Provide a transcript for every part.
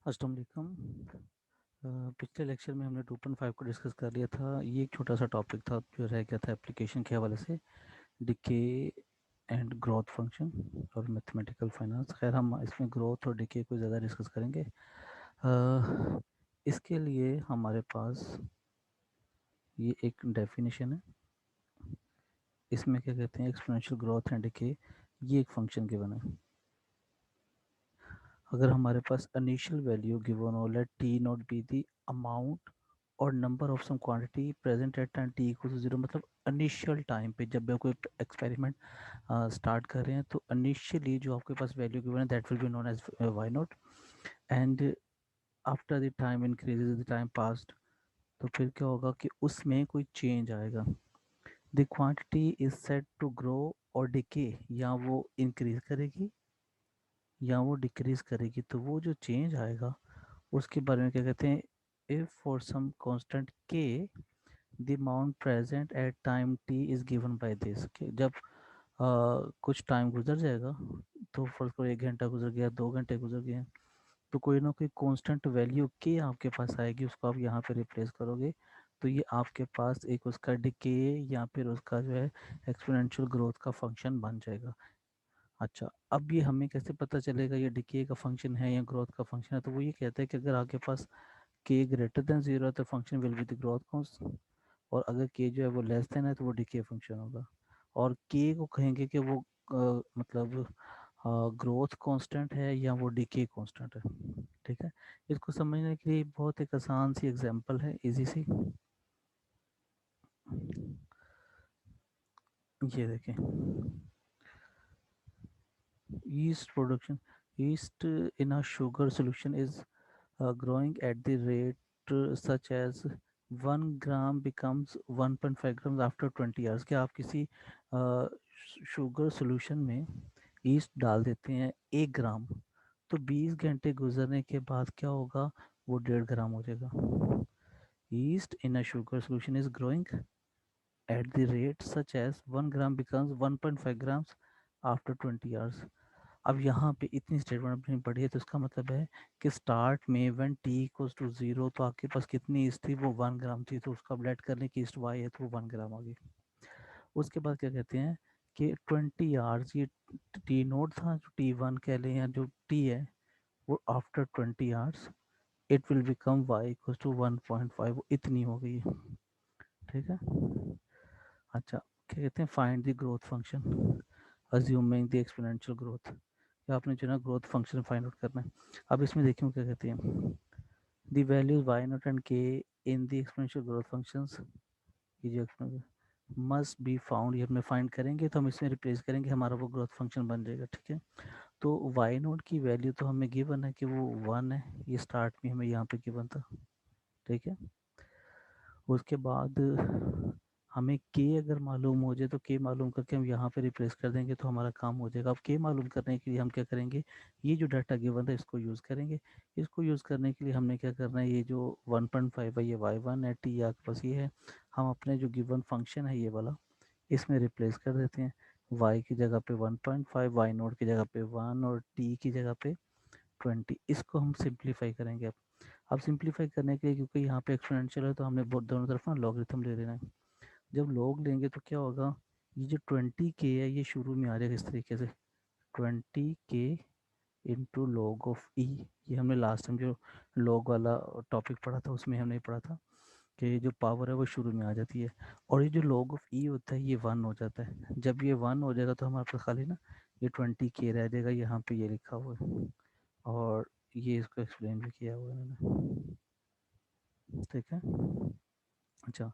अस्सलाम वालेकुम। पिछले लेक्चर में हमने 2.5 को डिस्कस कर लिया था। ये एक छोटा सा टॉपिक था जो रह गया था एप्लीकेशन के हवाले से, डिके एंड ग्रोथ फंक्शन और मैथमेटिकल फाइनेंस। खैर हम इसमें ग्रोथ और डिके को ज़्यादा डिस्कस करेंगे। इसके लिए हमारे पास ये एक डेफिनेशन है। इसमें क्या कहते हैं, एक्सपोनेंशियल ग्रोथ एंड डिके, ये एक फंक्शन गिवन है। अगर हमारे पास इनिशियल वैल्यू गिवन हो, let T nought be the amount और number of some quantity present at time T equal to zero, मतलब इनिशियल टाइम पे जब भी कोई एक्सपेरिमेंट स्टार्ट कर रहे हैं तो इनिशियली जो आपके पास वैल्यू गिवन है that will be known as y not, and after the time increases the time passed, तो फिर क्या होगा कि उसमें कोई चेंज आएगा। The quantity is set to grow और डिके, या वो इंक्रीज करेगी या वो डिक्रीज करेगी। तो वो जो चेंज आएगा उसके बारे में क्या कहते हैं, इफ फॉर सम कांस्टेंट के the amount present at time T is given by this, कि जब कुछ टाइम गुजर जाएगा, तो फर्स्ट को 1 घंटा गुजर गया, 2 घंटे गुजर गए, तो कोई ना कोई कांस्टेंट वैल्यू के आपके पास आएगी, उसको आप यहाँ पे रिप्लेस करोगे, तो ये आपके पास एक उसका डिके या फिर उसका जो है एक्सपोनेंशियल ग्रोथ का फंक्शन बन जाएगा। अच्छा, अब ये हमें कैसे पता चलेगा ये डिके का फंक्शन है या ग्रोथ का फंक्शन है? तो वो ये कहता है कि अगर आपके पास के ग्रेटर देन जीरो है तो function will be the growth constant, और अगर के जो है वो लेस देन है तो वो डिके फंक्शन होगा। और के को कहेंगे कि वो मतलब ग्रोथ कांस्टेंट है या वो डिके कांस्टेंट है। ठीक है, इसको समझने के लिए बहुत एक आसान सी एग्जांपल है, इजी सी। ये देखें, yeast production, yeast in a sugar solution is growing at the rate such as 1 gram becomes 1.5 grams after 20 years। क्या आप किसी शुगर सोल्यूशन में ईस्ट डाल देते हैं 1 ग्राम, तो 20 घंटे गुजरने के बाद क्या होगा, वो 1.5 ग्राम हो जाएगा। East in a sugar solution is growing at the rate such as 1 gram becomes 1.5 grams after 20 years। अब यहाँ पे इतनी स्टेटमेंट अपनी पढ़ी है, तो इसका मतलब है कि स्टार्ट में when t equals to zero, तो आपके पास कितनी ईस्ट थी, वो 1 ग्राम थी, तो उसका ब्लेड करने की ईस्ट वाई है तो वो 1 ग्राम आ गई। उसके बाद क्या कहते हैं कि 20 आवर्स, ये टी नोट था, जो टी वन कह लें या जो टी है, वो after 20 hours it will become y equals to 1.5, वो इतनी हो गई है। ठीक है, अच्छा, क्या कहते हैं, find the growth function assuming the exponential growth, या आपने जो ना ग्रोथ फंक्शन फाइंड आउट करना है। अब इसमें देखिए क्या कहते हैं, the values Y not and K in the exponential growth functions, ये जो एक्सपोनेंशियल मस्ट बी फाउंड, ये हमें फाइंड करेंगे तो हम इसमें रिप्लेस करेंगे, हमारा वो ग्रोथ फंक्शन बन जाएगा। ठीक है, तो वाई नोट की वैल्यू तो हमें गिवन है कि वो 1 है, ये स्टार्ट में हमें यहाँ पे गिवन था। ठीक है, उसके बाद हमें के अगर मालूम हो जाए तो के मालूम करके हम यहाँ पे रिप्लेस कर देंगे तो हमारा काम हो जाएगा। अब के मालूम करने के लिए हम क्या करेंगे, ये जो डाटा गिवन है इसको यूज़ करेंगे। इसको यूज़ करने के लिए हमने क्या करना है, ये जो 1.5 है ये y1 है, टी आपके पास ये है, हम अपने जो गिवन फंक्शन है ये वाला इसमें रिप्लेस कर देते हैं। y की जगह पे 1.5, वाई नोट की जगह पे 1 और t की जगह पे 20। इसको हम सिंप्लीफाई करेंगे। अब सिंप्लीफाई करने के लिए, क्योंकि यहाँ पे एक्सपोनेंशियल है, तो हमने दोनों तरफ ना लॉगरिथम ले लेना है। जब लॉग लेंगे तो क्या होगा, ये जो 20k है ये शुरू में आ जाएगा इस तरीके से, 20k इंटू लॉग ऑफ ई। ये हमने लास्ट टाइम जो लॉग वाला टॉपिक पढ़ा था उसमें हमने पढ़ा था कि जो पावर है वो शुरू में आ जाती है, और ये जो लॉग ऑफ ई होता है ये 1 हो जाता है। जब ये 1 हो जाएगा तो हमारे पास खाली ना ये 20k रह जाएगा, यहाँ पे ये लिखा हुआ है, और ये इसको एक्सप्लेन भी किया हुआ है मैंने। ठीक है, अच्छा,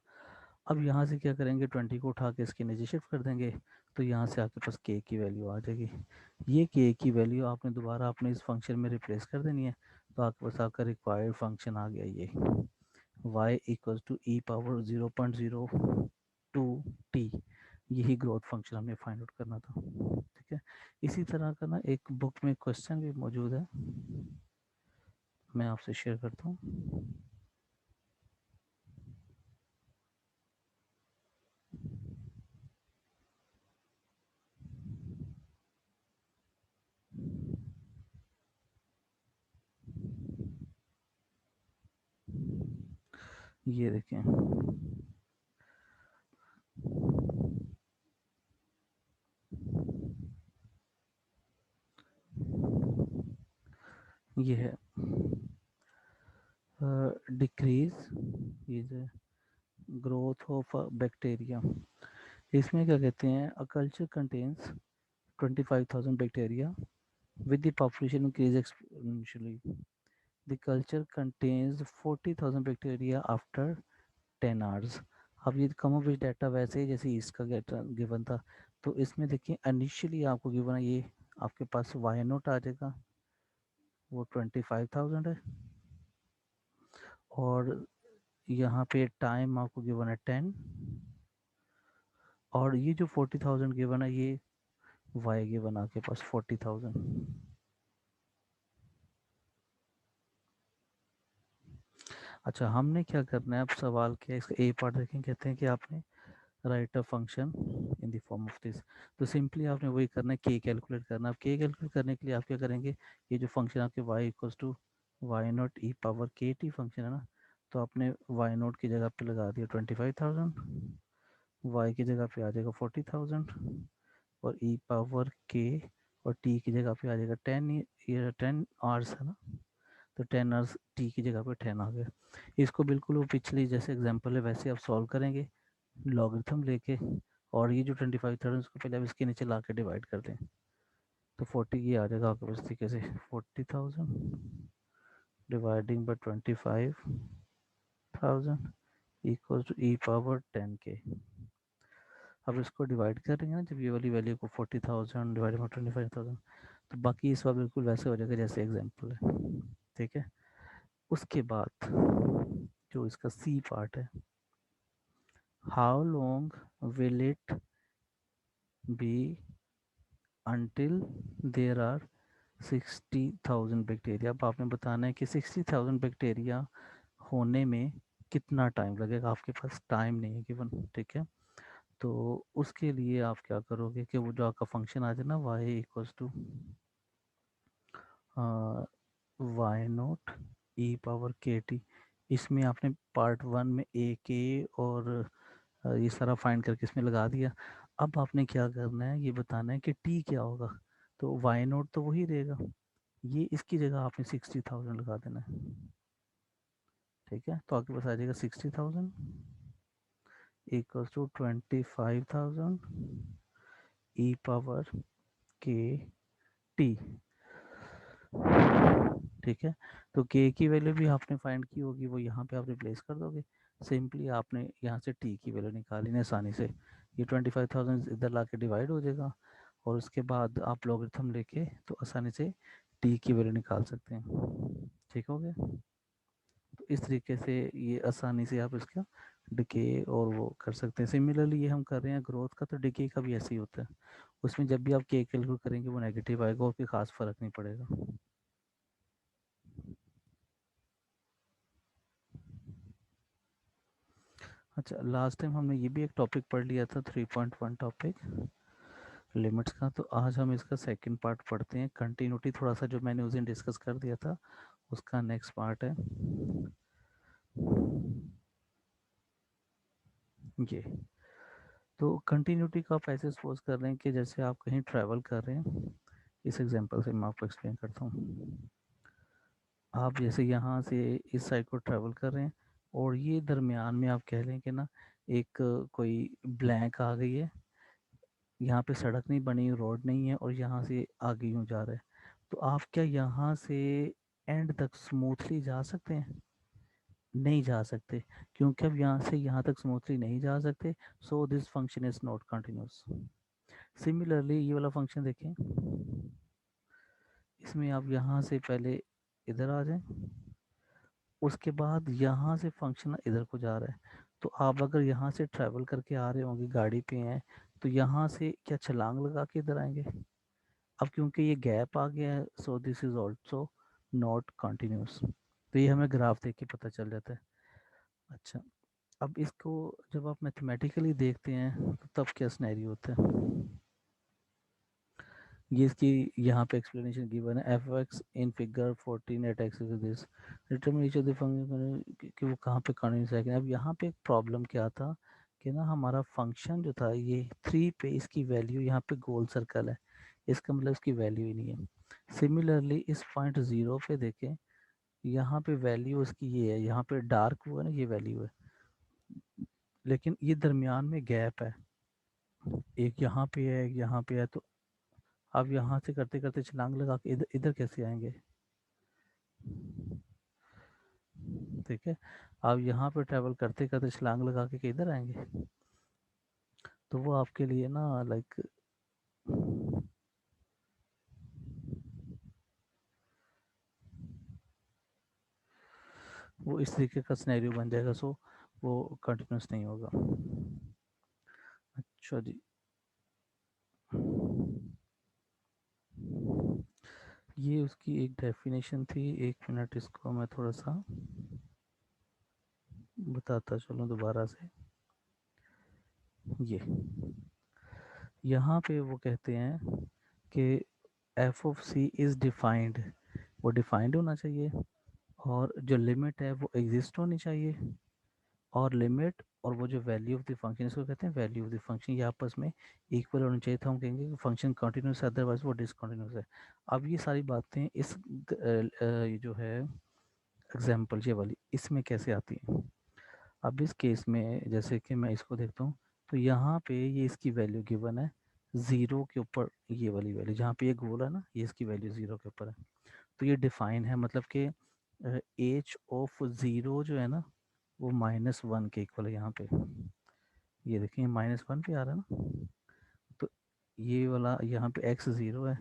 अब यहाँ से क्या करेंगे, 20 को उठा के इसके नीचे शिफ्ट कर देंगे, तो यहाँ से आपके पास के की वैल्यू आ जाएगी। ये के की वैल्यू आपने दोबारा अपने इस फंक्शन में रिप्लेस कर देनी है, तो आपके पास आपका रिक्वायर्ड फंक्शन आ गया ये y equals to e power 0.02t। यही ग्रोथ फंक्शन हमें फाइंड आउट करना था। ठीक है, इसी तरह का ना एक बुक में क्वेश्चन भी मौजूद है, मैं आपसे शेयर करता हूँ। ये देखें, ये है डिक्रीज, ये जो ग्रोथ ऑफ बैक्टीरिया। इसमें क्या कहते हैं, a culture contains 25,000 bacteria with the population increase exponentially. The culture contains 40,000 bacteria after 10 hours. अब ये कमो बेश डाटा वैसे ही जैसे इसका गिवन था। तो इसमें देखिए इनिशियली आपको गिवन है, ये आपके पास वाई नोट आ जाएगा, वो 25,000 है, और यहाँ पे टाइम आपको गिवन है 10, और ये जो 40,000 गिवन है ये वाई गिवन आपके पास 40,000। अच्छा, हमने क्या करना है, अब सवाल क्या है, इसका ए पार्ट देखें, कहते हैं कि आपने right a function in the form of this. तो सिंपली आपने वही करना है, के कैलकुलेट करना है। अब के कैलकुलेट करने के लिए आप क्या करेंगे, ये जो फंक्शन आपके y equals to y naught e power k t function है ना, तो आपने वाई नॉट की जगह पे लगा दिया 25,000, वाई की जगह पे आ जाएगा 40,000, और ई पावर के और टी की जगह पे आ जाएगा 10, ये 10 आवर्स है ना, तो 10 आवर्स टी की जगह पे 10 आ गया। इसको बिल्कुल वो पिछली जैसे एग्जांपल है वैसे आप सॉल्व करेंगे लॉगरिथम लेके, और ये जो 25,000 उसको पहले अब इसके नीचे ला के डिवाइड कर दें, तो 40 ये आ जाएगा आपके पास तरीके से, 40,000 dividing by 25,000 equal to e power 10 k. अब इसको डिवाइड करेंगे ना, जब ये वाली वैल्यू को 40,000 डिवाइड बाई 25,000, तो बाकी इस बार बिल्कुल वैसे हो जाएगा जैसे एग्जाम्पल है, ठीक है। उसके बाद जो इसका सी पार्ट है, how long will it be until there are 60,000 bacteria. अब आपने बताना है कि 60,000 बैक्टीरिया होने में कितना टाइम लगेगा, आपके पास टाइम नहीं है गिवन, ठीक है। तो उसके लिए आप क्या करोगे कि वो जो आपका फंक्शन आ जाए ना, y equals to y naught e power k t, इसमें आपने पार्ट वन में ए के और ये सारा फाइंड करके इसमें लगा दिया। अब आपने क्या करना है, ये बताना है कि टी क्या होगा, तो वाई नोट तो वही रहेगा, ये इसकी जगह आपने 60,000 लगा देना है, ठीक है। तो आपके पास आ जाएगा 60,000 equals to 25,000 E power k T, ठीक है। तो के की वैल्यू भी आपने फाइंड की होगी, वो यहाँ पे आप रिप्लेस कर दोगे, सिंपली आपने यहाँ से टी की वैल्यू निकाली ना आसानी से, ये 25,000 इधर ला के डिवाइड हो जाएगा, और उसके बाद आप लॉगरिथम लेके तो आसानी से टी की वैल्यू निकाल सकते हैं, ठीक हो गया। तो इस तरीके से ये आसानी से आप इसका डिके और वो कर सकते हैं। सिमिलरली ये हम कर रहे हैं ग्रोथ का, तो डिके का भी ऐसे ही होता है, उसमें जब भी आप के कैलकुलेट करेंगे वो नेगेटिव आएगा और कोई खास फर्क नहीं पड़ेगा। अच्छा, लास्ट टाइम हमने ये भी एक टॉपिक पढ़ लिया था 3.1 टॉपिक लिमिट्स का, तो आज हम इसका सेकंड पार्ट पढ़ते हैं, कंटिन्यूटी थोड़ा सा जो मैंने उस दिन डिस्कस कर दिया था उसका नेक्स्ट पार्ट है ये। तो कंटिन्यूटी का आप ऐसे सपोज कर रहे हैं कि जैसे आप कहीं ट्रैवल कर रहे हैं, इस एग्जांपल से मैं आपको एक्सप्लेन करता हूँ। आप जैसे यहाँ से इस साइड को ट्रैवल कर रहे हैं, और ये दरमियान में आप कह लें कि ना एक कोई ब्लैंक आ गई है, यहाँ पे सड़क नहीं बनी, रोड नहीं है, और यहाँ से आगे यूँ जा रहा है, तो आप क्या यहाँ से एंड तक स्मूथली जा सकते हैं? नहीं जा सकते, क्योंकि अब यहाँ से यहाँ तक स्मूथली नहीं जा सकते, so this function is not continuous. Similarly ये वाला फंक्शन देखें, इसमें आप यहाँ से पहले इधर आ जाएं, उसके बाद यहाँ से फंक्शन इधर को जा रहा है, तो आप अगर यहाँ से ट्रैवल करके आ रहे होंगे, गाड़ी पे हैं, तो यहाँ से क्या छलांग लगा के इधर आएंगे? अब क्योंकि ये गैप आ गया है, so this is also not continuous. तो ये हमें ग्राफ देख के पता चल जाता है। अच्छा, अब इसको जब आप मैथमेटिकली देखते हैं तो तब क्या सिनेरियो होता है, ये इसकी यहाँ पे एक्सप्लेनेशन गिवन है, f x in figure 14 at x this determine each of the function कि वो कहाँ पे कंटिन्यूस है। अब यहाँ पे एक प्रॉब्लम क्या था कि ना हमारा फंक्शन जो था ये 3 पे इसकी वैल्यू यहाँ पे गोल सर्कल है, इसका मतलब इसकी वैल्यू ही नहीं है। सिमिलरली इस पॉइंट 0 पे देखें, यहाँ पे वैल्यू उसकी ये है, यहाँ पे डार्क हुआ ना ये वैल्यू है, लेकिन ये दरमियान में गैप है, एक यहाँ पे है एक यहाँ पे है। तो अब यहाँ से करते करते छलांग लगा के इधर इधर कैसे आएंगे, ठीक है। अब यहाँ पे ट्रैवल करते करते छलांग लगा के इधर आएंगे, तो वो आपके लिए ना लाइक वो इस तरीके का सिनेरियो बन जाएगा, सो वो कंटिन्यूस नहीं होगा। अच्छा जी, ये उसकी एक डेफिनेशन थी, 1 मिनट इसको मैं थोड़ा सा बताता चलूँ दोबारा से। ये यहाँ पे वो कहते हैं कि f of c is defined, वो डिफाइंड होना चाहिए, और जो लिमिट है वो एग्जिस्ट होनी चाहिए, और लिमिट और वो जो वैल्यू ऑफ द फंक्शन, इसको कहते हैं वैल्यू ऑफ द फंक्शन, ये आपस में इक्वल होनी चाहिए, तो हम कहेंगे कि फंक्शन कंटिन्यूस है, अदरवाइज वो डिसकंटिन्यूस है। अब ये सारी बातें इस ये जो है एग्जाम्पल ये वाली इसमें कैसे आती हैं। अब इस केस में जैसे कि मैं इसको देखता हूँ, तो यहाँ पे ये इसकी वैल्यू गिवन है ज़ीरो के ऊपर, ये वाली वैल्यू जहाँ पे ये गोल है ना, ये इसकी वैल्यू ज़ीरो के ऊपर है, तो ये डिफाइन है, मतलब कि एच ऑफ ज़ीरो जो है ना वो -1 के इक्वल है यहाँ पे। ये देखिए -1 पे आ रहा है ना, तो ये वाला यहाँ पे एक्स ज़ीरो है,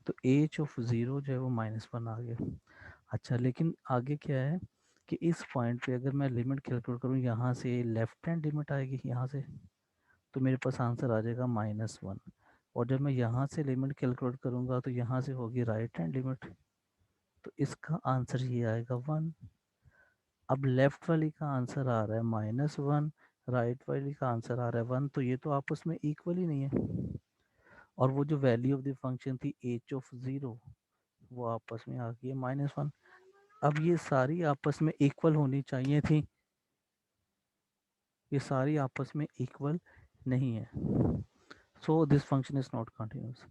तो एच ऑफ ज़ीरो जो है वो -1 आ गया। अच्छा, लेकिन आगे क्या है कि इस पॉइंट पे अगर मैं लिमिट कैलकुलेट करूँ, यहाँ से लेफ्ट हैंड लिमिट आएगी यहाँ से, तो मेरे पास आंसर आ जाएगा -1, और जब मैं यहाँ से लिमिट कैलकुलेट करूँगा तो यहाँ से होगी राइट हैंड लिमिट, तो इसका आंसर ये आएगा 1। अब लेफ्ट वाली का आंसर आ रहा है -1, राइट वाली का आंसर आ रहा है 1, तो ये तो आपस में इक्वल ही नहीं है, और वो जो वैल्यू ऑफ द फंक्शन थी एच ऑफ ज़ीरो वो आपस में आ गई है -1। अब ये सारी आपस में इक्वल होनी चाहिए थी, ये सारी आपस में इक्वल नहीं है, so this function is not continuous.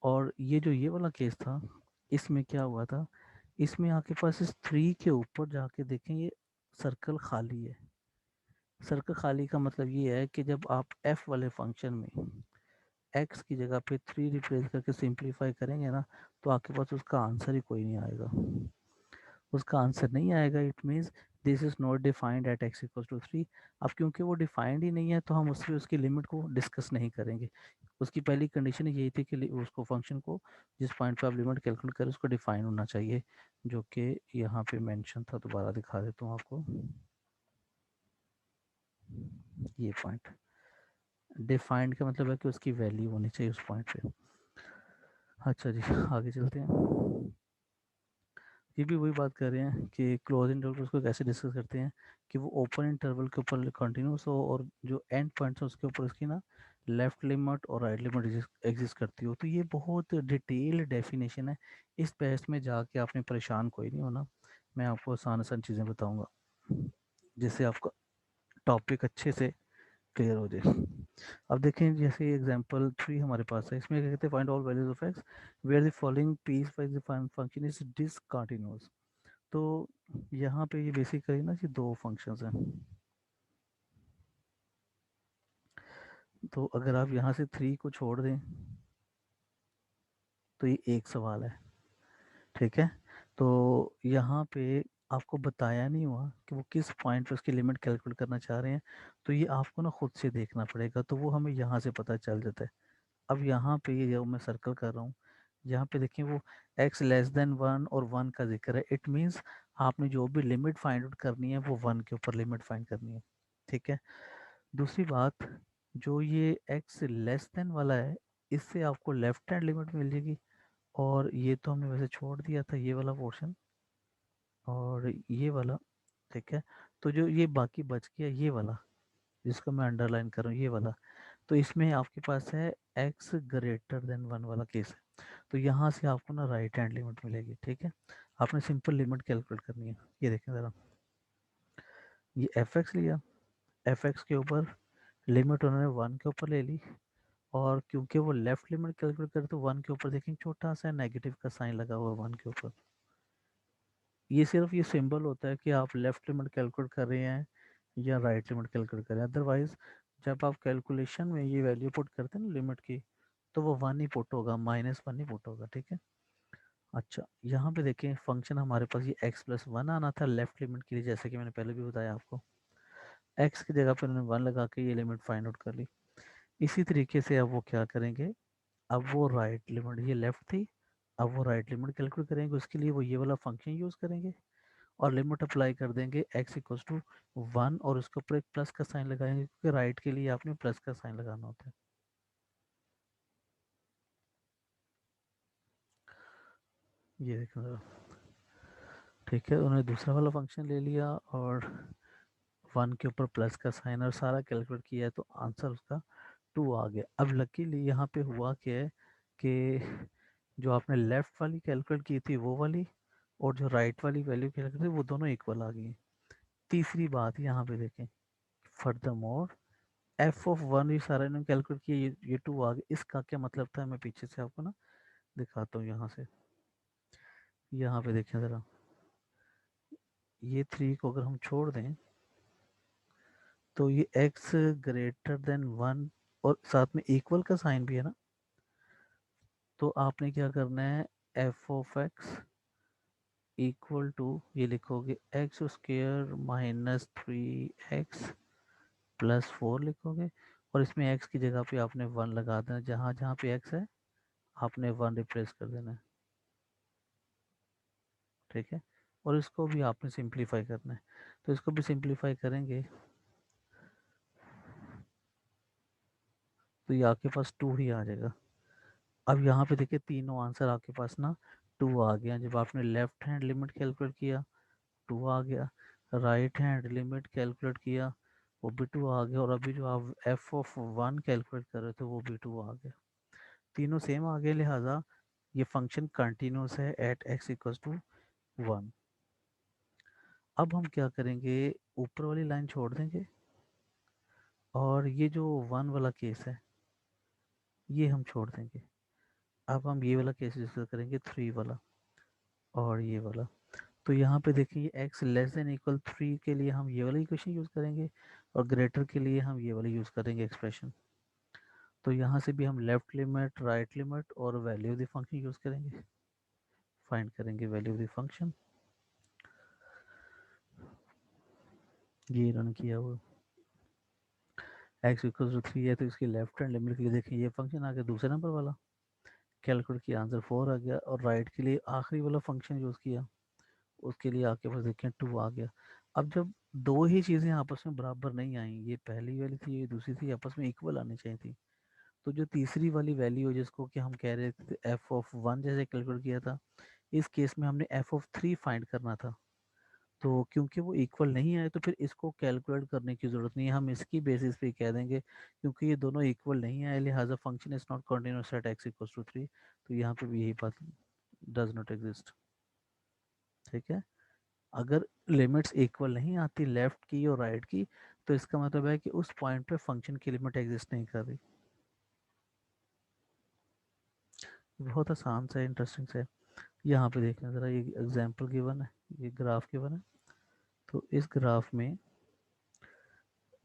और ये जो ये वाला केस था, इसमें क्या हुआ था, इसमें आपके पास इस 3 के ऊपर जाके देखें ये सर्कल खाली है। सर्कल खाली का मतलब ये है कि जब आप एफ वाले फंक्शन में एक्स की जगह पे 3 रिप्लेस करके सिंप्लीफाई करेंगे ना, तो आपके पास उसका आंसर ही कोई नहीं आएगा, उसका आंसर नहीं आएगा। It means this is not defined at x equal to 3। अब क्योंकि वो डिफाइंड ही नहीं है, तो हम उससे उसकी लिमिट को डिस्कस नहीं करेंगे। उसकी पहली कंडीशन यही थी कि उसको फंक्शन को जिस पॉइंट पे आप लिमिट कैलकुलेट करें उसको डिफाइन होना चाहिए, जो कि यहाँ पे मेंशन था, दोबारा दिखा देता हूँ आपको। ये पॉइंट डिफाइंड का मतलब है कि उसकी वैल्यू होनी चाहिए उस पॉइंट पे। अच्छा जी, आगे चलते हैं। ये भी वही बात कर रहे हैं कि क्लोज इंटरवल को कैसे डिस्कस करते हैं, कि वो ओपन इंटरवल के ऊपर कंटिन्यूस हो, और जो एंड पॉइंट्स है उसके ऊपर उसकी ना लेफ्ट लिमिट और राइट लिमिट एग्जिस्ट करती हो। तो ये बहुत डिटेल्ड डेफिनेशन है, इस बहस में जाके आपने परेशान कोई नहीं होना, मैं आपको आसान आसान चीज़ें बताऊंगा जिससे आपका टॉपिक अच्छे से क्लियर हो जाए। अब देखें जैसे एग्जांपल 3 हमारे पास है, इसमें क्या कहते हैं, find all values of x where the following piecewise function is discontinuous. तो यहाँ पे ये बेसिकली ना कि दो फंक्शंस हैं, तो अगर आप यहाँ से 3 को छोड़ दें तो ये एक सवाल है, ठीक है। तो यहाँ पे आपको बताया नहीं हुआ कि वो किस पॉइंट पे उसकी लिमिट कैलकुलेट करना चाह रहे हैं, तो ये आपको ना खुद से देखना पड़ेगा, तो वो हमें यहाँ से पता चल जाता है। अब यहाँ पे ये जो मैं सर्कल कर रहा हूँ, यहाँ पे देखिए वो x<1 और 1 का जिक्र है, इट मीन्स आपने जो भी लिमिट फाइंड आउट करनी है वो 1 के ऊपर लिमिट फाइंड करनी है, ठीक है। दूसरी बात, जो ये x < वाला है, इससे आपको लेफ्ट हैंड लिमिट मिल जाएगी, और ये तो हमने वैसे छोड़ दिया था ये वाला पोर्शन और ये वाला, ठीक है। तो जो ये बाकी बच गया ये वाला, जिसको मैं अंडरलाइन कर रहा हूँ ये वाला, तो इसमें आपके पास है x < 1 वाला केस है, तो यहाँ से आपको ना राइट हैंड लिमिट मिलेगी, ठीक है। आपने सिंपल लिमिट कैलकुलेट करनी है। ये देखें ज़रा, ये एफ एक्स लिया, एफ एक्स के ऊपर लिमिट उन्होंने वन के ऊपर ले ली, और क्योंकि वो लेफ्ट लिमिट कैलकुलेट करे तो वन के ऊपर देखेंगे छोटा सा नेगेटिव का साइन लगा हुआ वन के ऊपर। ये सिर्फ ये सिंबल होता है कि आप लेफ्ट लिमिट कैलकुलेट कर रहे हैं या राइट लिमिट कैलकुलेट कर रहे हैं। अदरवाइज जब आप कैलकुलेशन में ये वैल्यू पुट करते हैं ना लिमिट की, तो वो वन ही पुट होगा, माइनस वन ही पुट होगा, ठीक है। अच्छा, यहाँ पे देखें फंक्शन हमारे पास ये x प्लस वन आना था लेफ्ट लिमिट के लिए, जैसे कि मैंने पहले भी बताया आपको। x की जगह पर उन्होंने वन लगा के ये लिमिट फाइंड आउट कर ली। इसी तरीके से अब वो क्या करेंगे, अब वो राइट लिमिट, ये लेफ्ट थी, अब वो राइट लिमिट कैलकुलेट करेंगे, उसके लिए वो ये वाला फंक्शन यूज़ करेंगे और लिमिट अप्लाई कर देंगे x इक्वल्स टू वन, और उसके ऊपर एक प्लस का साइन लगाएंगे क्योंकि राइट के लिए आपने प्लस का साइन लगाना होता है। ये देखो ज़रा, ठीक है, उन्होंने दूसरा वाला फंक्शन ले लिया और वन के ऊपर प्लस का साइन और सारा कैलकुलेट किया है, तो आंसर उसका टू आ गया। अब लकीली यहाँ पे हुआ क्या है कि जो आपने लेफ्ट वाली कैलकुलेट की थी वो वाली, और जो राइट वाली वैल्यू कैलकुलेट थी वो दोनों इक्वल आ गई। तीसरी बात यहाँ पे देखें, further more F of one भी सारा इन्होंने कैलकुलेट किया, ये टू आ गया। इसका क्या मतलब था, मैं पीछे से आपको ना दिखाता हूँ यहाँ से। यहाँ पे देखें ज़रा, ये थ्री को अगर हम छोड़ दें तो ये x ग्रेटर देन वन और साथ में इक्वल का साइन भी है ना, तो आपने क्या करना है, f of x equal to ये लिखोगे x square minus three x plus four लिखोगे, और इसमें x की जगह पे आपने वन लगा देना, जहाँ जहाँ पे x है आपने वन रिप्लेस कर देना है, ठीक है। और इसको भी आपने सिंप्लीफाई करना है, तो इसको भी सिंप्लीफाई करेंगे तो ये आपके पास टू ही आ जाएगा। अब यहाँ पे देखिए तीनों आंसर आपके पास ना टू आ गया। जब आपने लेफ्ट हैंड लिमिट कैलकुलेट किया टू आ गया, राइट हैंड लिमिट कैलकुलेट किया वो भी टू आ गया, और अभी जो आप एफ ऑफ वन कैलकुलेट कर रहे थे वो भी टू आ गया। तीनों सेम आ गए, लिहाजा ये फंक्शन कंटिन्यूस है at x equals to one. अब हम क्या करेंगे, ऊपर वाली लाइन छोड़ देंगे, और ये जो वन वाला केस है ये हम छोड़ देंगे। अब हम ये वाला केस डिस्कस करेंगे, थ्री वाला और ये वाला। तो यहाँ पे देखिए x less than equal three के लिए हम ये वाला इक्वेशन यूज़ करेंगे, और ग्रेटर के लिए हम ये वाला यूज़ करेंगे एक्सप्रेशन। तो यहाँ से भी हम लेफ्ट लिमिट, राइट लिमिट और value of the function use करेंगे, फाइंड करेंगे वैल्यू ऑफ द फंक्शन। ये रन किया हुआ एक्स इक्वल टू थ्री है, तो इसकी लेफ्ट हैंड लिमिट के लिए देखिए ये फंक्शन आ गया दूसरे नंबर वाला, कैलकुलेट किया आंसर फोर आ गया, और राइट के लिए आखिरी वाला फंक्शन यूज़ किया, उसके लिए आपके पास देखें टू आ गया। अब जब दो ही चीज़ें आपस में बराबर नहीं आई, ये पहली वाली थी ये दूसरी थी, आपस में इक्वल आनी चाहिए थी, तो जो तीसरी वाली वैल्यू है जिसको कि हम कह रहे थे एफ ऑफ वन जैसे कैलकुलेट किया था, इस केस में हमने एफ ऑफ थ्री फाइंड करना था। तो क्योंकि वो इक्वल नहीं आए तो फिर इसको कैलकुलेट करने की ज़रूरत नहीं है, हम इसकी बेसिस पे कह देंगे क्योंकि ये दोनों इक्वल नहीं आए लिहाजा function is not continuous at x equals to three. तो यहाँ पे भी यही बात डज नॉट एग्जिस्ट, ठीक है। अगर लिमिट्स इक्वल नहीं आती लेफ्ट की और राइट की, तो इसका मतलब है कि उस पॉइंट पे फंक्शन की लिमिट एग्जिस्ट नहीं कर रही। बहुत आसान सा इंटरेस्टिंग सा है। यहाँ पे देखें ज़रा, ये एग्जांपल गिवन है, ये ग्राफ गिवन है। तो इस ग्राफ में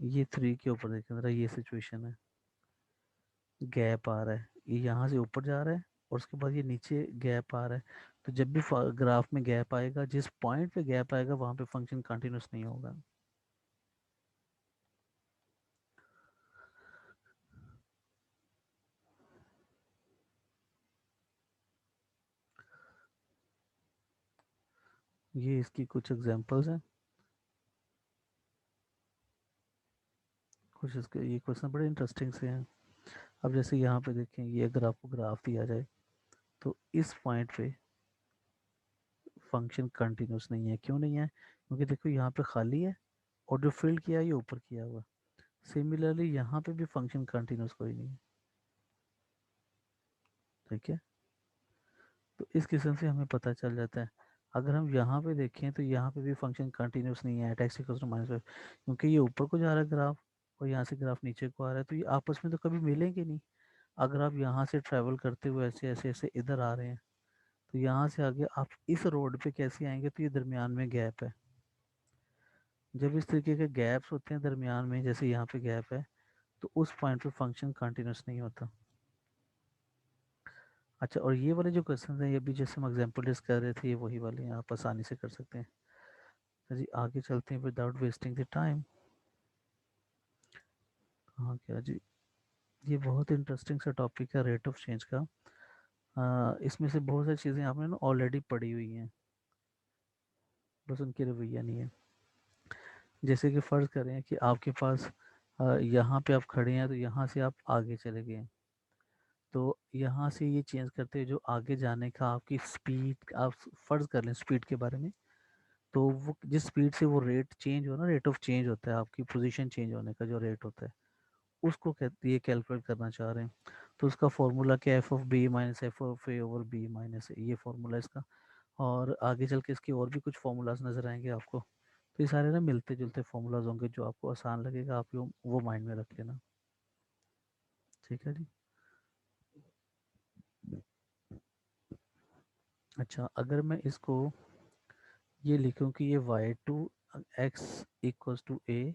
ये थ्री के ऊपर देखें ज़रा, ये सिचुएशन है, गैप आ रहा है, ये यहाँ से ऊपर जा रहा है और उसके बाद ये नीचे गैप आ रहा है। तो जब भी ग्राफ में गैप आएगा, जिस पॉइंट पे गैप आएगा वहाँ पे फंक्शन कंटिन्यूस नहीं होगा। ये इसकी कुछ एग्जांपल्स हैं, कुछ इसके ये क्वेश्चन बड़े इंटरेस्टिंग से हैं। अब जैसे यहाँ पे देखें, ये अगर आपको ग्राफ दिया जाए तो इस पॉइंट पे फंक्शन कंटिन्यूस नहीं है। क्यों नहीं है, क्योंकि देखो यहाँ पे खाली है और जो फिल किया है ये ऊपर किया हुआ। सिमिलरली यहाँ पे भी फंक्शन कंटिन्यूस कोई नहीं है, ठीक है। तो इस किस्म से हमें पता चल जाता है। अगर हम यहाँ पे देखें तो यहाँ पे भी फंक्शन कंटिन्यूस नहीं है, x इक्वल्स टू -5, क्योंकि ये ऊपर को जा रहा है ग्राफ और यहाँ से ग्राफ नीचे को आ रहा है, तो ये आपस में तो कभी मिलेंगे नहीं। अगर आप यहाँ से ट्रैवल करते हुए ऐसे ऐसे ऐसे इधर आ रहे हैं, तो यहाँ से आगे आप इस रोड पे कैसे आएंगे, तो ये दरमियान में गैप है। जब इस तरीके के गैप्स होते हैं दरमियान में, जैसे यहाँ पे गैप है, तो उस पॉइंट पे फंक्शन कंटिन्यूस नहीं होता। अच्छा, और ये वाले जो क्वेश्चन हैं, ये भी जैसे हम एग्जाम्पल डिस्कस कर रहे थे, ये वही वाले हैं, आप आसानी से कर सकते हैं। तो जी आगे चलते हैं विदाउट वेस्टिंग द टाइम। हाँ क्या जी, ये बहुत इंटरेस्टिंग सा टॉपिक है रेट ऑफ चेंज का। इसमें से बहुत सारी चीज़ें आपने ना ऑलरेडी पढ़ी हुई हैं, बस उनकी रवैया नहीं है। जैसे कि फ़र्ज़ करें कि आपके पास यहाँ पे आप खड़े हैं, तो यहाँ से आप आगे चले गए, तो यहाँ से ये चेंज करते हैं, जो आगे जाने का आपकी स्पीड, आप फ़र्ज़ कर लें स्पीड के बारे में, तो वो जिस स्पीड से वो रेट चेंज हो ना, रेट ऑफ चेंज होता है, आपकी पोजीशन चेंज होने का जो रेट होता है, उसको कहते ये कैलकुलेट करना चाह रहे हैं। तो उसका फॉर्मूला क्या, F of B minus F of A over B minus A, ये फॉर्मूला इसका। और आगे चल के इसके और भी कुछ फार्मूलाज नज़र आएंगे आपको। तो ये सारे ना मिलते जुलते फार्मूलाज होंगे, जो आपको आसान लगेगा, आप वो माइंड में रख लेना। ठीक है जी। अच्छा, अगर मैं इसको ये लिखूं कि ये y2 x equals to a,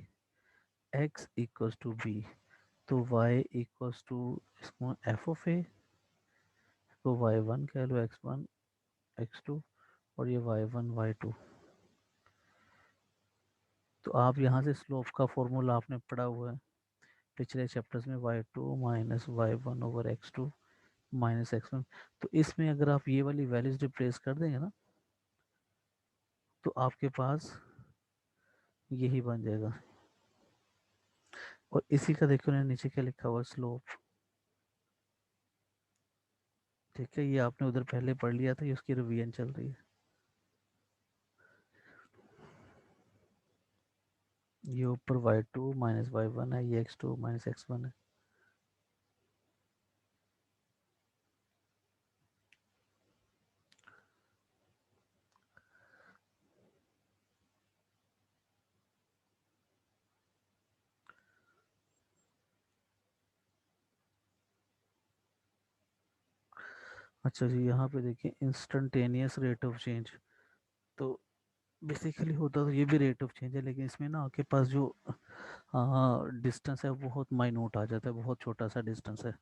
x equals to b, तो y इक्वल्स टू इसको एफ ऑफ ए, इसको y1 कह लो, x1 x2, और ये y1 y2। तो आप यहाँ से स्लोप का फॉर्मूला आपने पढ़ा हुआ है पिछले चैप्टर्स में, y2 minus y1 over x2 minus x1। तो इसमें अगर आप ये वाली वैल्यूज रिप्लेस कर देंगे ना, तो आपके पास यही बन जाएगा। और इसी का देखो ना नीचे क्या लिखा हुआ, स्लोप। ठीक है, ये आपने उधर पहले पढ़ लिया था, ये उसकी रिवीजन चल रही है। ये ऊपर y2 माइनस y1 है, ये x2 माइनस x1 है। अच्छा जी, यहाँ पे देखिए इंस्टेंटेनियस रेट ऑफ चेंज। तो बेसिकली होता तो ये भी रेट ऑफ चेंज है, लेकिन इसमें ना आपके पास जो डिस्टेंस है वो बहुत माइन्यूट आ जाता है, बहुत छोटा सा डिस्टेंस है।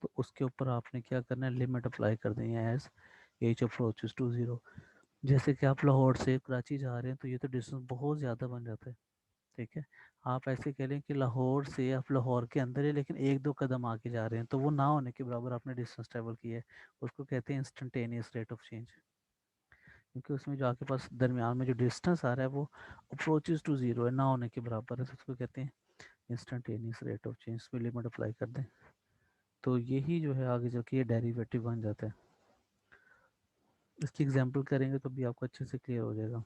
तो उसके ऊपर आपने क्या करना है, लिमिट अप्लाई कर देनी है as h approaches to zero. जैसे कि आप लाहौर से कराची जा रहे हैं, तो ये तो डिस्टेंस बहुत ज़्यादा बन जाता है। ठीक है, आप ऐसे कह लें कि लाहौर से आप लाहौर के अंदर है, लेकिन एक दो कदम आगे जा रहे हैं, तो वो ना होने के बराबर आपने डिस्टेंस ट्रेवल किया है। उसको कहते हैं इंस्टेंटेनियस रेट ऑफ चेंज, क्योंकि उसमें जो आपके पास दरमियान में जो डिस्टेंस आ रहा है वो अप्रोचेस टू ज़ीरो है, ना होने के बराबर है, तो उसको कहते हैं इंस्टेंटेनियस रेट ऑफ चेंज। इसमें लिमिट अप्लाई कर दें, तो यही जो है आगे चल के ये डेरिवेटिव बन जाता है। इसकी एग्जांपल करेंगे तो भी आपको अच्छे से क्लियर हो जाएगा।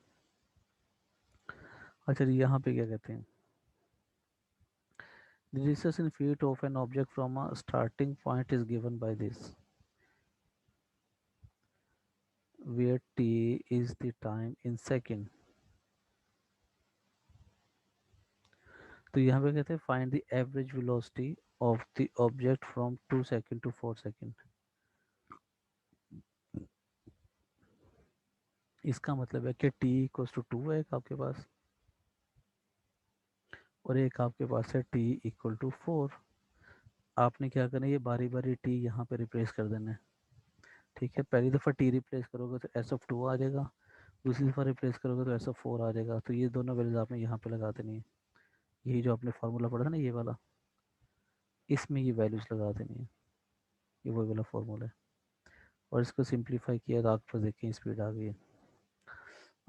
अच्छा जी, यहाँ पे क्या कहते हैं, the distance in feet of an object from a starting point is given by this, where t is the time in second। तो यहाँ पे कहते हैं find the average velocity of the object from 2 second to 4 second. इसका मतलब है कि t equals to 2 है एक आपके पास, और एक आपके पास है t इक्वल टू 4। आपने क्या करना है, ये बारी बारी t यहाँ पे रिप्लेस कर देना है। ठीक है, पहली दफ़ा t रिप्लेस करोगे तो एस ऑफ 2 आ जाएगा, दूसरी दफ़ा रिप्लेस करोगे तो एस ऑफ 4 आ जाएगा। तो ये दोनों वैल्यूज आपने यहाँ पे लगा देनी है। यही जो आपने फार्मूला पढ़ा था ना, ये वाला, इसमें ये वैल्यूज लगा देनी है। ये वही वाला फार्मूला है। और इसको सिंप्लीफाई किया तो आपके पास देखिए स्पीड आ गई है।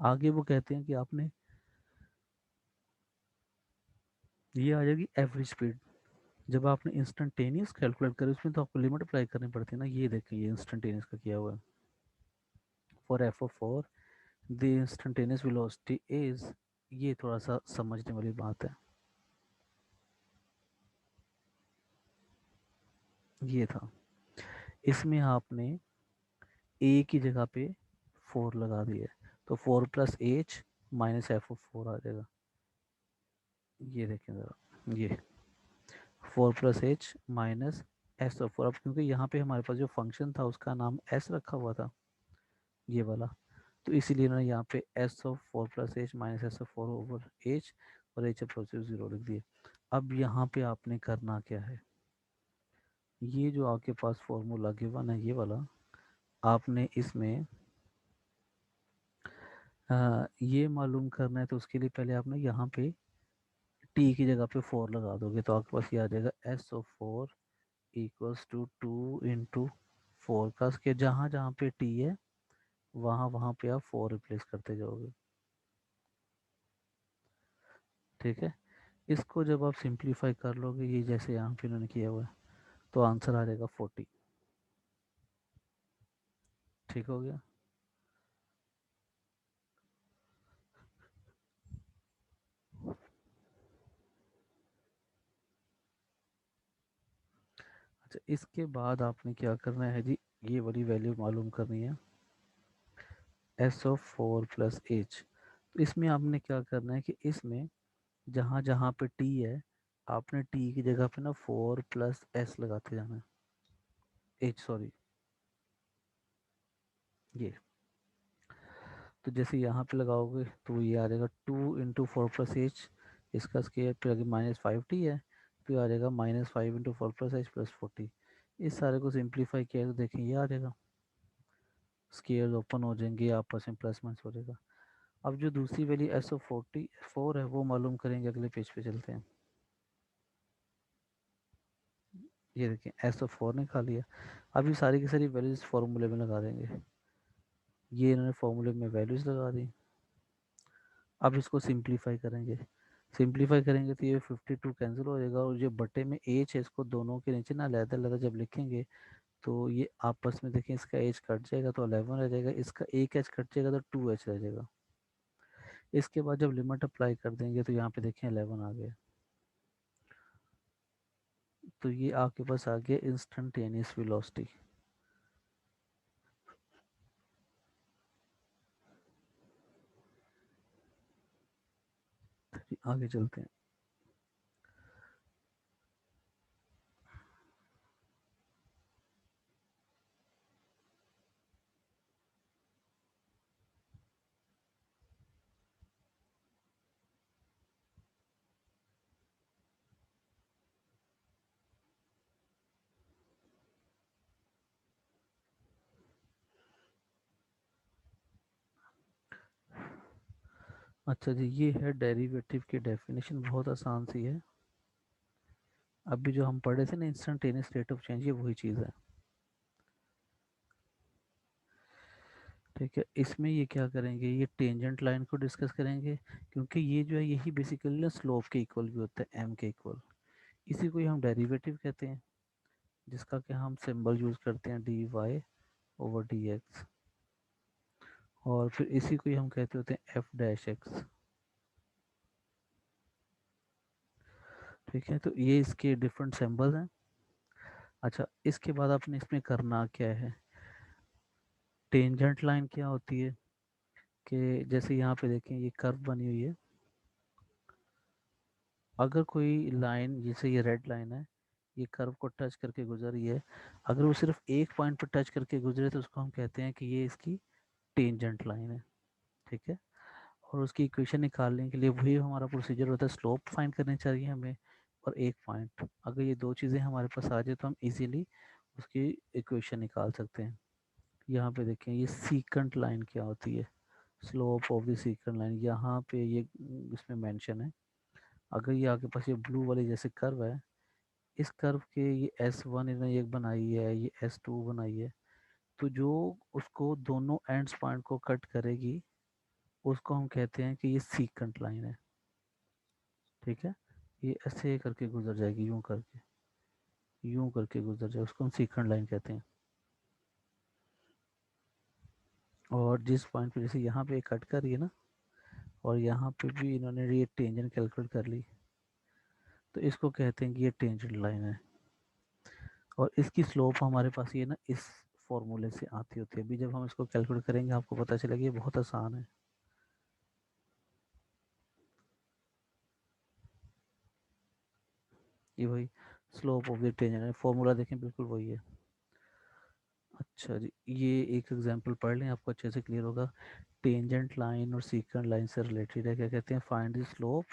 आगे वो कहते हैं कि आपने ये आ जाएगी एवरेज स्पीड। जब आपने इंस्टेंटेनियस कैलकुलेट करें उसमें तो आपको लिमिट अप्लाई करनी पड़ती है ना। ये देखिए ये इंस्टेंटेनियस का किया हुआ है, for F of 4 the instantaneous velocity is, ये थोड़ा सा समझने वाली बात है। ये था, इसमें आपने ए की जगह पे 4 लगा दिया है, तो 4 + h माइनस एफ ऑफ 4 आ जाएगा। ये देखें ज़रा, ये 4 + h माइनस एस ऑफ 4। अब क्योंकि यहाँ पे हमारे पास जो फंक्शन था उसका नाम एस रखा हुआ था, ये वाला, तो इसीलिए इन्होंने यहाँ पे S of 4 + h minus S of 4/h और एच अप्रोचेस 0 लिख दिए। अब यहाँ पे आपने करना क्या है, ये जो आपके पास फॉर्मूला गिवन है ये वाला, आपने इसमें ये मालूम करना है, तो उसके लिए पहले आपने यहाँ पे टी की जगह पे 4 लगा दोगे, तो आपके पास ये आ जाएगा एस ऑफ 4 इक्वल्स टू 2 × 4 का स्केयर, जहाँ जहाँ पे टी है वहाँ वहाँ पे आप 4 रिप्लेस करते जाओगे। ठीक है, इसको जब आप सिंप्लीफाई कर लोगे, ये जैसे यहाँ पे इन्होंने किया हुआ है, तो आंसर आ जाएगा 40। ठीक हो गया। अच्छा, इसके बाद आपने क्या करना है जी, ये वाली वैल्यू मालूम करनी है, एस ऑफ 4 + h। तो इसमें आपने क्या करना है कि इसमें जहाँ जहाँ पे टी है, आपने टी की जगह पे ना 4 + s लगाते जाना है, एच सॉरी, ये। तो जैसे यहाँ पे लगाओगे तो ये आ जाएगा 2 × 4 + h, इसका स्केयर फिर आगे -5t है, फिर आ जाएगा -5 × 4 + h + 40। इस सारे को सिंप्लीफाई किया तो देखें ये आ जाएगा, स्केयर ओपन हो जाएंगे, आपस में प्लस माइनस हो जाएगा। अब जो दूसरी वैल्यू SO44 है वो मालूम करेंगे, अगले पेज पे चलते हैं। ये देखें SO4 ने खा लिया। अभी सारी की सारी वैल्यूज फार्मूले में लगा देंगे, ये इन्होंने फार्मूले में वैल्यूज लगा दी। अब इसको सिंप्लीफाई करेंगे, सिंप्लीफाई करेंगे तो ये 52 कैंसिल हो जाएगा, और जो बटे में एच है इसको दोनों के नीचे ना अलग अलग जब लिखेंगे तो ये आपस में देखें, इसका एच कट जाएगा तो 11 रह जाएगा, इसका एक एच कट जाएगा तो 2h रह जाएगा। इसके बाद जब लिमिट अप्लाई कर देंगे तो यहाँ पे देखें 11 आ गया, तो ये आपके पास आ गया इंस्टेंटेनियस वेलोसिटी। आगे चलते हैं। अच्छा जी, ये है डेरिवेटिव की डेफिनेशन, बहुत आसान सी है। अभी जो हम पढ़े थे ना इंस्टेंटेनियस रेट ऑफ चेंज, ये वही चीज़ है। ठीक है, इसमें ये क्या करेंगे, ये टेंजेंट लाइन को डिस्कस करेंगे, क्योंकि ये जो है यही बेसिकली ना स्लोप के इक्वल भी होता है, एम के इक्वल। इसी को ही हम डेरिवेटिव कहते हैं, जिसका कि हम सिंबल यूज़ करते हैं dy/dx, और फिर इसी को ही हम कहते होते हैं f-x। ठीक है, तो ये इसके डिफरेंट सिंबल हैं। अच्छा, इसके बाद आपने इसमें करना क्या है, टेंजेंट लाइन क्या होती है, कि जैसे यहाँ पे देखें ये कर्व बनी हुई है, अगर कोई लाइन जैसे ये रेड लाइन है, ये कर्व को टच करके गुजर रही है, अगर वो सिर्फ एक पॉइंट पर टच करके गुजरे तो उसको हम कहते हैं कि ये इसकी टेंजेंट लाइन है। ठीक है, और उसकी इक्वेशन निकालने के लिए वही हमारा प्रोसीजर होता है, स्लोप फाइंड करनी चाहिए हमें और एक पॉइंट, अगर ये दो चीज़ें हमारे पास आ जाए तो हम इजीली उसकी इक्वेशन निकाल सकते हैं। यहाँ पे देखें ये सीकेंट लाइन क्या होती है, slope of the secant line, यहाँ पे ये इसमें मेंशन है। अगर ये आपके पास ये ब्लू वाली जैसे कर्व है, इस कर्व के ये S1 इन्होंने एक बनाई है, ये S2 बनाई है, तो जो उसको दोनों एंड्स पॉइंट को कट करेगी उसको हम कहते हैं कि ये सीकेंट लाइन है। ठीक है, ये ऐसे करके गुजर जाएगी, यूं करके गुजर जाए, उसको हम सीकेंट लाइन कहते हैं। और जिस पॉइंट पे जैसे यहाँ पे कट कर रही है ना, और यहाँ पे भी इन्होंने ये टेंजेंट कैलकुलेट कर ली, तो इसको कहते हैं कि ये टेंजेंट लाइन है, और इसकी स्लोप हमारे पास ये ना इस फॉर्मूले से आती होती है। अभी जब हम इसको कैलकुलेट करेंगे आपको पता चलेगा ये बहुत आसान है। ये वही स्लोप ऑफ द टेंजेंट है, फॉर्मूला देखें बिल्कुल वही है। अच्छा जी, ये एक एग्जांपल पढ़ लें आपको अच्छे से क्लियर होगा। टेंजेंट लाइन और सीकेंट लाइन से रिलेटेड है, क्या कहते हैं, find the slope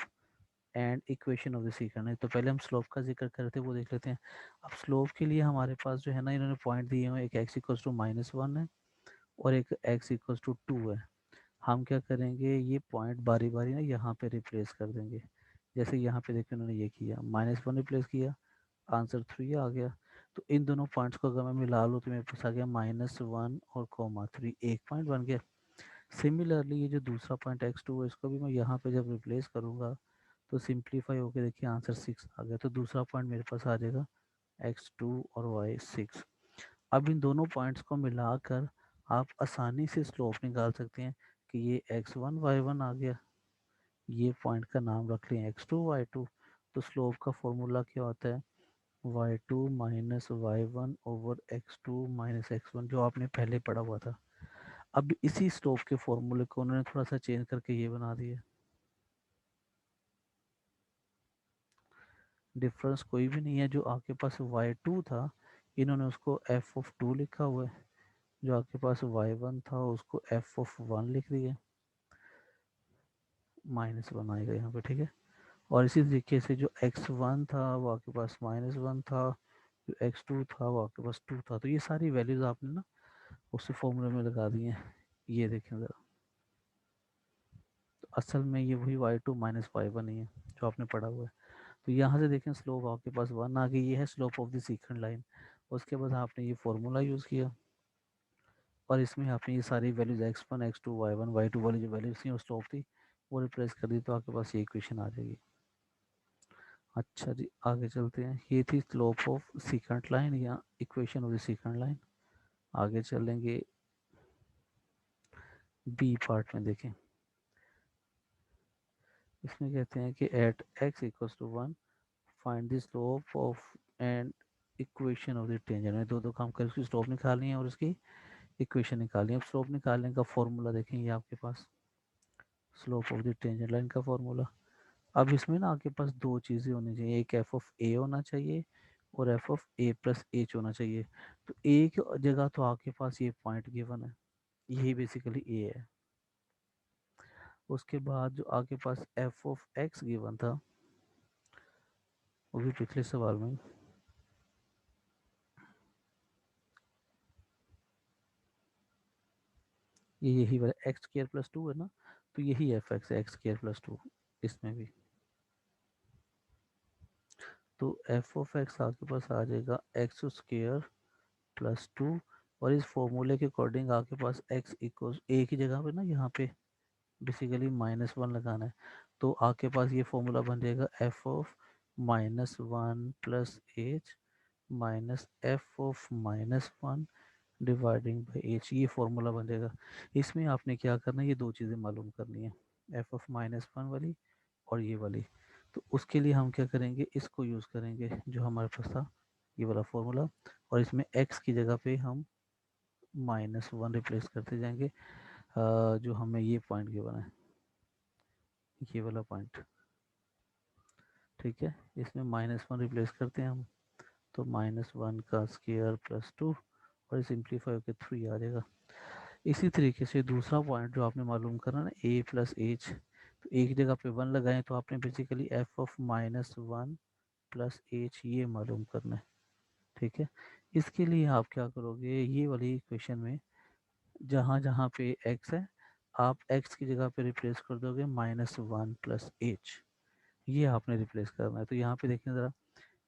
and equation of the secant है। तो पहले हम स्लोप का जिक्र कर रहे थे, वो देख लेते हैं। अब स्लोप के लिए हमारे पास जो है ना, इन्होंने पॉइंट दिए हुए हैं, एक x इक्वल्स टू -1 है और एक x इक्वल्स टू 2 है। हम क्या करेंगे, ये पॉइंट बारी बारी ना यहाँ पे रिप्लेस कर देंगे। जैसे यहाँ पे देखिए उन्होंने ये किया, -1 रिप्लेस किया, आंसर 3 आ गया। तो इन दोनों पॉइंट्स को अगर मैं मिला लूँ तो मेरे पास आ गया -1 और -3, एक पॉइंट बन गया। सिमिलरली ये जो दूसरा पॉइंट x2 है, इसको भी मैं यहाँ पे जब रिप्लेस करूँगा तो सिंप्लीफाई होकर देखिए आंसर 6 आ गया। तो दूसरा पॉइंट मेरे पास आ जाएगा x2 और y6। अब इन दोनों पॉइंट्स को मिलाकर आप आसानी से स्लोप निकाल सकते हैं कि ये x1 y1 आ गया, ये पॉइंट का नाम रख लें x2 y2। तो स्लोप का फॉर्मूला क्या होता है, y2 minus y1 over x2 minus x1, जो आपने पहले पढ़ा हुआ था। अब इसी स्लोप के फॉर्मूले को उन्होंने थोड़ा सा चेंज करके ये बना दिया। डिफरेंस कोई भी नहीं है, जो आपके पास y2 था इन्होंने उसको f(2) लिखा हुआ है, जो आपके पास y1 था उसको f(1) लिख दिया, -1 आएगा यहाँ पे, ठीक है। और इसी तरीके से जो x1 था वो आपके पास -1 था, जो x2 था वो आपके पास 2 था। तो ये सारी वैल्यूज आपने ना उसी फॉर्मूले में लगा दी हैं। ये देखें ज़रा, तो असल में ये वही y2 माइनस y1 ही है जो आपने पढ़ा हुआ है। तो यहाँ से देखें स्लोप आपके पास 1 आ गई, ये है slope of the secant line. उसके बाद आपने ये फॉर्मूला यूज़ किया और इसमें आपने ये सारी values x1 x2 y1 y2 वाली जो वैल्यूज थी और स्लोप थी वो रिप्लेस कर दी, तो आपके पास ये इक्वेशन आ जाएगी। अच्छा जी, आगे चलते हैं। ये थी स्लोप ऑफ सीक्वेंट लाइन या equation of the secant line. आगे चलेंगे बी पार्ट में, देखें इसमें कहते हैं कि at x equals to 1 find the slope of and equation of the tangent. में दो दो काम कर उसकी स्लोप निकालनी है और उसकी इक्वेशन निकालनी है। अब स्लोप निकालने का फॉर्मूला देखेंगे आपके पास, slope of the tangent line का फॉर्मूला। अब इसमें ना आपके पास दो चीज़ें होनी चाहिए, एक एफ ऑफ ए होना चाहिए और F of A plus H होना चाहिए। तो एक जगह तो आपके पास ये पॉइंट गिवन है, यही बेसिकली ए है। उसके बाद जो आपके पास एफ ऑफ एक्स गिवन था वो भी पिछले सवाल में, ये यही वाला एक्स स्क्वायर प्लस 2 है ना, तो यही एफ एक्स है, एक्स स्क्वायर प्लस 2 इसमें भी। तो एफ ऑफ एक्स आपके पास आ जाएगा एक्स स्क्वायर प्लस 2, और इस फॉर्मूले के अकॉर्डिंग आपके पास एक्स इक्वल ए की जगह पे ना यहाँ पे बेसिकली -1 लगाना है। तो आपके पास ये फॉर्मूला बन जाएगा F of -1 plus H minus F of -1 dividing by H, ये फॉर्मूला बन जाएगा। इसमें आपने क्या करना है, ये दो चीज़ें मालूम करनी है, एफ ऑफ -1 वाली और ये वाली। तो उसके लिए हम क्या करेंगे, इसको यूज़ करेंगे जो हमारे पास था, ये वाला फॉर्मूला, और इसमें एक्स की जगह पे हम -1 रिप्लेस करते जाएंगे। जो हमें ये पॉइंट गिवन है, ये वाला पॉइंट, ठीक है, इसमें -1 रिप्लेस करते हैं हम, तो -1 का स्क्वायर प्लस 2 और सिंप्लीफाई होकर 3 आ जाएगा। इसी तरीके से दूसरा पॉइंट जो आपने मालूम करना ना, ए प्लस एच, तो एक जगह पे 1 लगाएं तो आपने basically F of -1 plus H ये मालूम करना है, ठीक है। इसके लिए आप क्या करोगे, ये वाली इक्वेशन में जहाँ जहाँ पे एक्स है आप एक्स की जगह पे रिप्लेस कर दोगे -1 प्लस एच, ये आपने रिप्लेस करना है। तो यहाँ पे देखें ज़रा,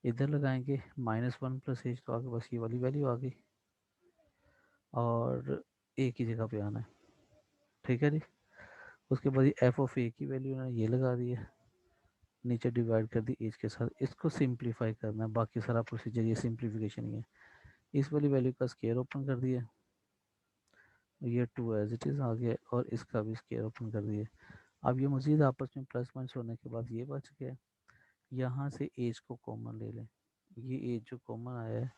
इधर लगाएंगे -1 प्लस एच, तो आपके पास ये वाली वैल्यू आ गई और ए की जगह पे आना है, ठीक है जी। उसके बाद ये एफ ऑफ ए की वैल्यू ना ये लगा दी है, नीचे डिवाइड कर दी एच के साथ, इसको सिंप्लीफाई करना है, बाकी सारा प्रोसीजर ये सिंप्लीफिकेशन ही है। इस वाली वैल्यू का स्केयर ओपन कर दिया, ये 2 एज इट इज़ आ गया और इसका भी स्केयर ओपन कर दिया। अब ये मज़ीद आपस में प्लस माइनस होने के बाद ये बच गया, यहाँ से एज को कॉमन ले लें, ये एज जो कॉमन आया है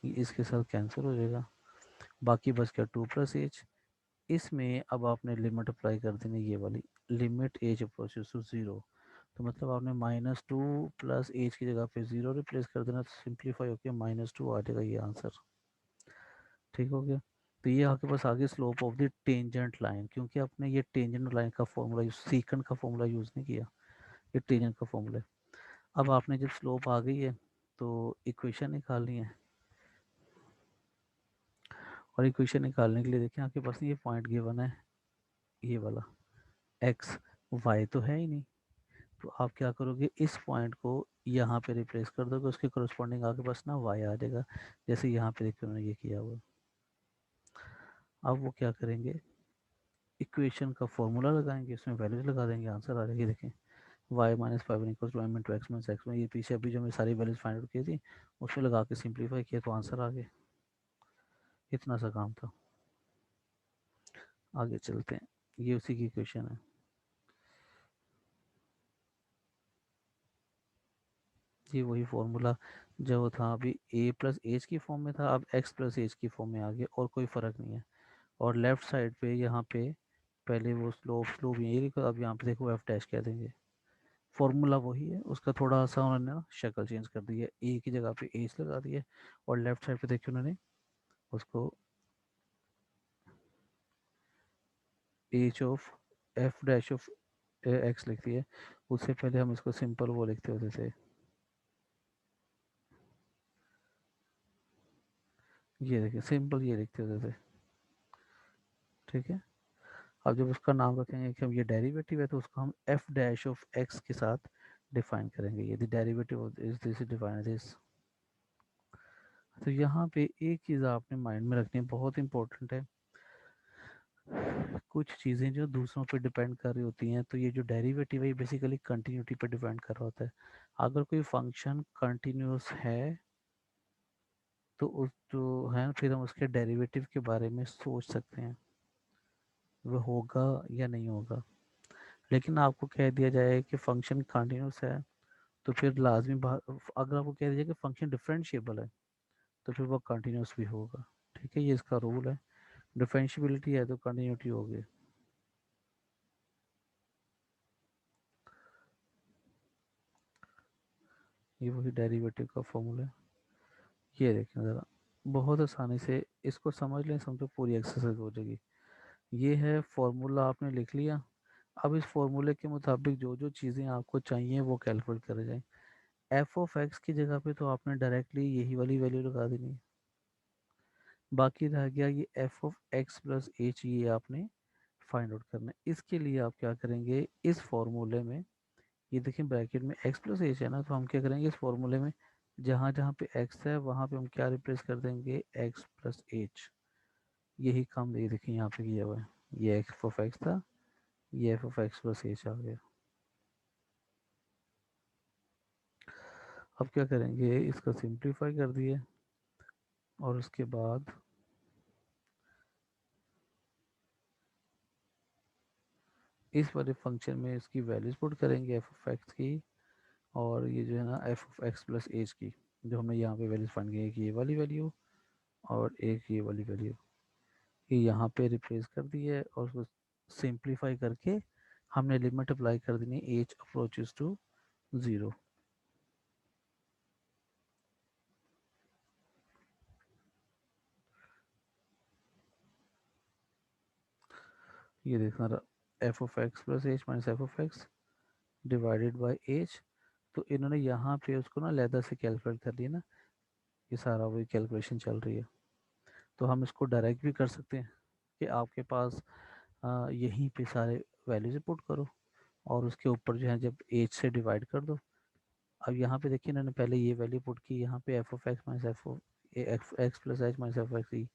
ये इसके साथ कैंसिल हो जाएगा बाकी बच गया 2 + एज। इसमें अब आपने लिमिट अप्लाई कर देनी, ये वाली लिमिट एज अप्रोचेस टू 0। तो मतलब आपने -2 + एज की जगह पे 0 रिप्लेस कर देना, तो सिंप्लीफाई होकर -2 आ जाएगा ये आंसर। ठीक हो गया। तो ये आपके पास आगे slope of the tangent line, क्योंकि आपने ये टेंजेंट लाइन का फॉर्मूला सीकंड का फॉर्मूला यूज़ नहीं किया, ये टेंजेंट का फॉर्मूला है। अब आपने जब स्लोप आ गई है तो इक्वेशन निकालनी है, और इक्वेशन निकालने के लिए देखिए आपके पास ये पॉइंट गिवन है, ये वाला एक्स, वाई तो है ही नहीं। तो आप क्या करोगे, इस पॉइंट को यहाँ पे रिप्लेस कर दोगे, उसके करस्पॉन्डिंग आपके पास ना वाई आ जाएगा, जैसे यहाँ पे देखिए उन्होंने ये किया हुआ। अब वो क्या करेंगे, इक्वेशन का फॉर्मूला लगाएंगे, इसमें वैल्यूज लगा देंगे, आंसर आ जाएगी। देखें y minus 5 equal to m into x minus x में, ये पीछे अभी जो मैंने सारी वैल्यूज फाइंड आउट की थी उसमें लगा के सिंप्लीफाई किया तो आंसर आ गया। इतना सा काम था। आगे चलते हैं, ये उसी की इक्वेशन है। ये वही फॉर्मूला जो था अभी a+h की फॉर्म में था, अब x+h की फॉर्म में आ गया, और कोई फ़र्क नहीं है। और लेफ्ट साइड पे यहाँ पे पहले वो स्लोप स्लोप ये लिखा, अब यहाँ पे देखो एफ डैश कह देंगे। फॉर्मूला वही है, उसका थोड़ा सा उन्होंने ना शक्ल चेंज कर दी है, ए की जगह पे एच लगा दी है, और लेफ्ट साइड पे देखिए उन्होंने उसको H of F dash of x लिख दी है। उससे पहले हम इसको सिंपल वो लिखते होते थे, ये देखिए सिंपल ये लिखते होते थे। ठीक है। अब जब उसका नाम रखेंगे कि हम ये डेरिवेटिव है, तो उसको हम एफ डैश ऑफ एक्स के साथ डिफाइन करेंगे, यदि derivative is this define this. तो यहाँ पे एक चीज़ आपने माइंड में रखनी है, बहुत इंपॉर्टेंट है। कुछ चीज़ें जो दूसरों पे डिपेंड कर रही होती हैं, तो ये जो डेरिवेटिव है ये बेसिकली कंटिन्यूटी पे डिपेंड कर रहा होता है। अगर कोई फंक्शन कंटिन्यूस है तो उस जो है फिर हम उसके डेरिवेटिव के बारे में सोच सकते हैं, वह होगा या नहीं होगा। लेकिन आपको कह दिया जाए कि फंक्शन कंटिन्यूस है, तो फिर लाजमी अगर आपको कह दिया जाए कि फंक्शन डिफरेंशिएबल है, तो फिर वो कंटिन्यूस भी होगा। ठीक है, ये इसका रूल है। डिफरेंशियबिलिटी है तो कंटिन्यूटी होगी। ये वही डेरिवेटिव का फॉर्मूला है। ये देखें ज़रा, बहुत आसानी से इसको समझ लें, समझो पूरी एक्सरसाइज हो जाएगी। ये है फॉर्मूला, आपने लिख लिया। अब इस फॉर्मूले के मुताबिक जो जो चीज़ें आपको चाहिए वो कैलकुलेट करे जाएं। एफ ऑफ एक्स की जगह पे तो आपने डायरेक्टली यही वाली वैल्यू लगा देनी है। बाकी रह गया ये F of X plus H, ये आपने फाइंड आउट करना है। इसके लिए आप क्या करेंगे, इस फॉर्मूले में ये देखिए ब्रैकेट में एक्स प्लस एच है ना, तो हम क्या करेंगे इस फॉर्मूले में जहाँ जहाँ पे एक्स है वहाँ पे हम क्या रिप्लेस कर देंगे, एक्स प्लस एच। यही काम ये देखिए यहाँ पे किया हुआ है। ये एफ ऑफ एक्स था, ये F of X plus H आ गया। अब क्या करेंगे, इसका सिंप्लीफाई कर दिए, और उसके बाद इस वाले फंक्शन में इसकी वैल्यूज पुट करेंगे एफ ऑफ एक्स की, और ये जो है ना F of X plus H की, जो हमने यहाँ पे वैल्यूज फाइंड की, एक ये वाली वैल्यू और एक ये वाली वैल्यू, ये यहाँ पे रिप्लेस कर दी है, और उसको सिंप्लीफाई करके हमने लिमिट अप्लाई कर देनी है एच अप्रोचेस टू 0। ये देखना F of X plus H minus F of x divided by H. तो इन्होंने यहाँ पे उसको ना लैदर से कैलकुलेट कर लिया ना, ये सारा वही कैलकुलेशन चल रही है। तो हम इसको डायरेक्ट भी कर सकते हैं कि आपके पास यहीं पे सारे वैल्यूज पुट करो, और उसके ऊपर जो है जब एच से डिवाइड कर दो। अब यहाँ पे देखिए इन्होंने पहले ये वैल्यू पुट की, यहाँ पे F of x minus F of X plus H minus F x,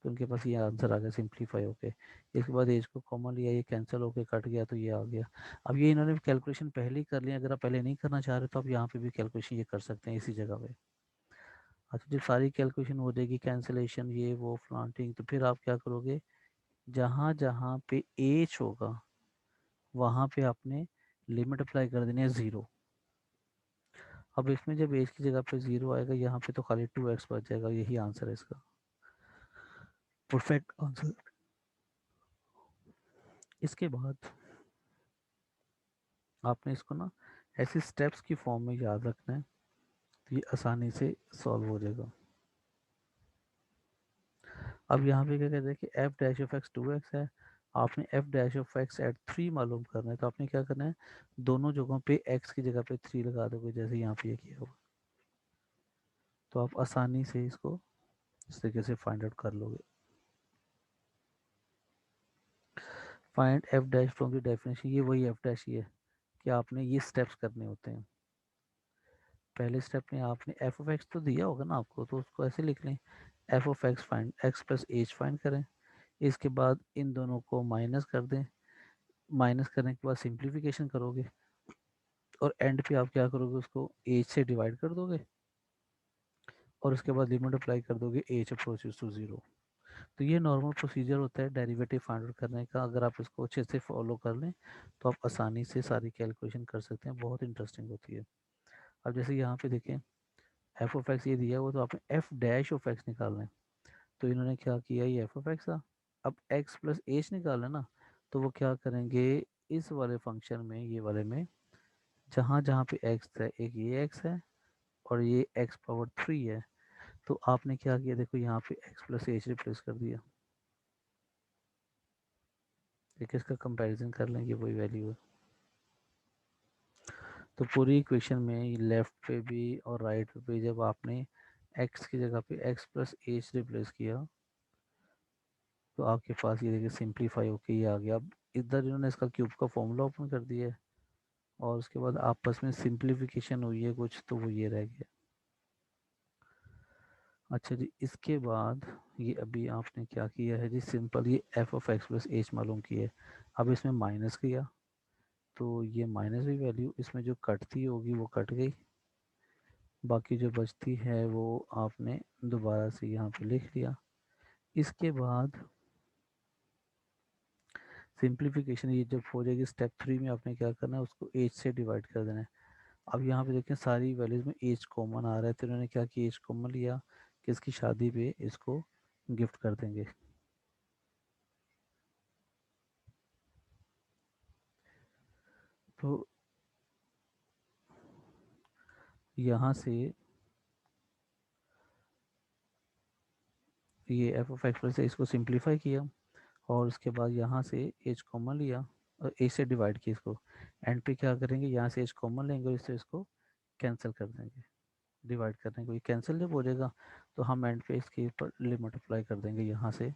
तो उनके पास ये आंसर आ गया सिंप्लीफाई होके। इसके बाद एज को कॉमन लिया, ये कैंसिल होके कट गया, तो ये आ गया। अब ये इन्होंने कैलकुलेशन पहले ही कर लिया, अगर आप पहले नहीं करना चाह रहे तो आप यहाँ पे भी कैलकुलेशन ये कर सकते हैं इसी जगह पे। अच्छा, जब सारी कैलकुलेशन हो जाएगी, कैंसिलेशन ये वो फ्लांटिंग, तो फिर आप क्या करोगे, जहाँ जहाँ पे एच होगा वहाँ पे आपने लिमिट अप्लाई कर देनी है 0। अब इसमें जब एज की जगह पे 0 आएगा, यहाँ पे तो खाली 2x बच जाएगा, यही आंसर है इसका। Perfect answer. इसके बाद आपने इसको ना ऐसे स्टेप्स की फॉर्म में याद रखना है, तो ये आसानी से सॉल्व हो जाएगा। अब यहाँ पे क्या कहते हैं कि F dash of x 2x है, आपने f dash of x at 3 मालूम करना है, तो आपने क्या करना है, दोनों जगहों पे x की जगह पे 3 लगा दोगे, जैसे यहाँ पे ये किया हुआ, तो आप आसानी से इसको इस तरीके से फाइंड आउट कर लोगे। Find F dash from the definition, ये वही एफ डैश ही है कि आपने ये स्टेप्स करने होते हैं। पहले स्टेप में आपने एफ ऑफ एक्स तो दिया होगा ना आपको, तो उसको ऐसे लिख लें, F of x find x plus H find करें। इसके बाद इन दोनों को माइनस कर दें, माइनस करने के बाद सिंप्लीफिकेशन करोगे और एंड पे आप क्या करोगे, उसको एच से डिवाइड कर दोगे और उसके बाद लिमिट अप्लाई कर दोगे एच अप्रोचेस टू जीरो। तो ये नॉर्मल प्रोसीजर होता है डेरिवेटिव फाइंड आउट करने का। अगर आप इसको अच्छे से फॉलो कर लें तो आप आसानी से सारी कैलकुलेशन कर सकते हैं, बहुत इंटरेस्टिंग होती है। अब जैसे यहाँ पे देखें, एफ ऑफ एक्स ये दिया हुआ, तो आपने एफ डैश ऑफ एक्स निकालना है, तो इन्होंने क्या किया, ये एफ ऑफ एक्स था। अब एक्स प्लस एच निकालना ना, तो वो क्या करेंगे, इस वाले फंक्शन में, ये वाले में, जहाँ जहाँ पे एक्स है, एक ये एक्स है और ये एक्स पावर 3 है, तो आपने क्या किया, देखो यहाँ पे एक्स प्लस एच रिप्लेस कर दिया। देखिए इसका कंपैरिजन कर लें, ये वही वैल्यू है। तो पूरी इक्वेशन में लेफ्ट पे भी और राइट पे भी जब आपने एक्स की जगह पे एक्स प्लस एच रिप्लेस किया, तो आपके पास ये देखिए सिंप्लीफाई होके ये आ गया। अब इधर इन्होंने इसका क्यूब का फॉर्मूला ओपन कर दिया है और उसके बाद आपस में सिंप्लीफिकेशन हुई है कुछ, तो वो ये रह गया। अच्छा जी, इसके बाद ये अभी आपने क्या किया है जी, सिंपल ये F of X plus H मालूम किया है। अब इसमें माइनस किया, तो ये माइनस भी वैल्यू इसमें जो कटती होगी वो कट गई, बाकी जो बचती है वो आपने दोबारा से यहाँ पे लिख लिया। इसके बाद सिंप्लीफिकेशन ये जब हो जाएगी, स्टेप 3 में आपने क्या करना है, उसको एच से डिवाइड कर देना है। अब यहाँ पे देखें सारी वैल्यूज में एज कॉमन आ रहा है, तो इन्होंने क्या किया, एज कॉमन लिया कि इसकी शादी पे इसको गिफ्ट कर देंगे। तो यहाँ से ये एफ ऑफ एक्स प्लस इसको सिंप्लीफाई किया और उसके बाद यहाँ से एज कॉमन लिया और एज से डिवाइड किया इसको। एंड पे क्या करेंगे, यहाँ से एज कॉमन लेंगे और इससे इसको कैंसिल कर देंगे, डिवाइड करने को। ये कैंसिल जब हो जाएगा तो हम एंड पे इसके ऊपर लिमिट अप्लाई कर देंगे यहाँ से।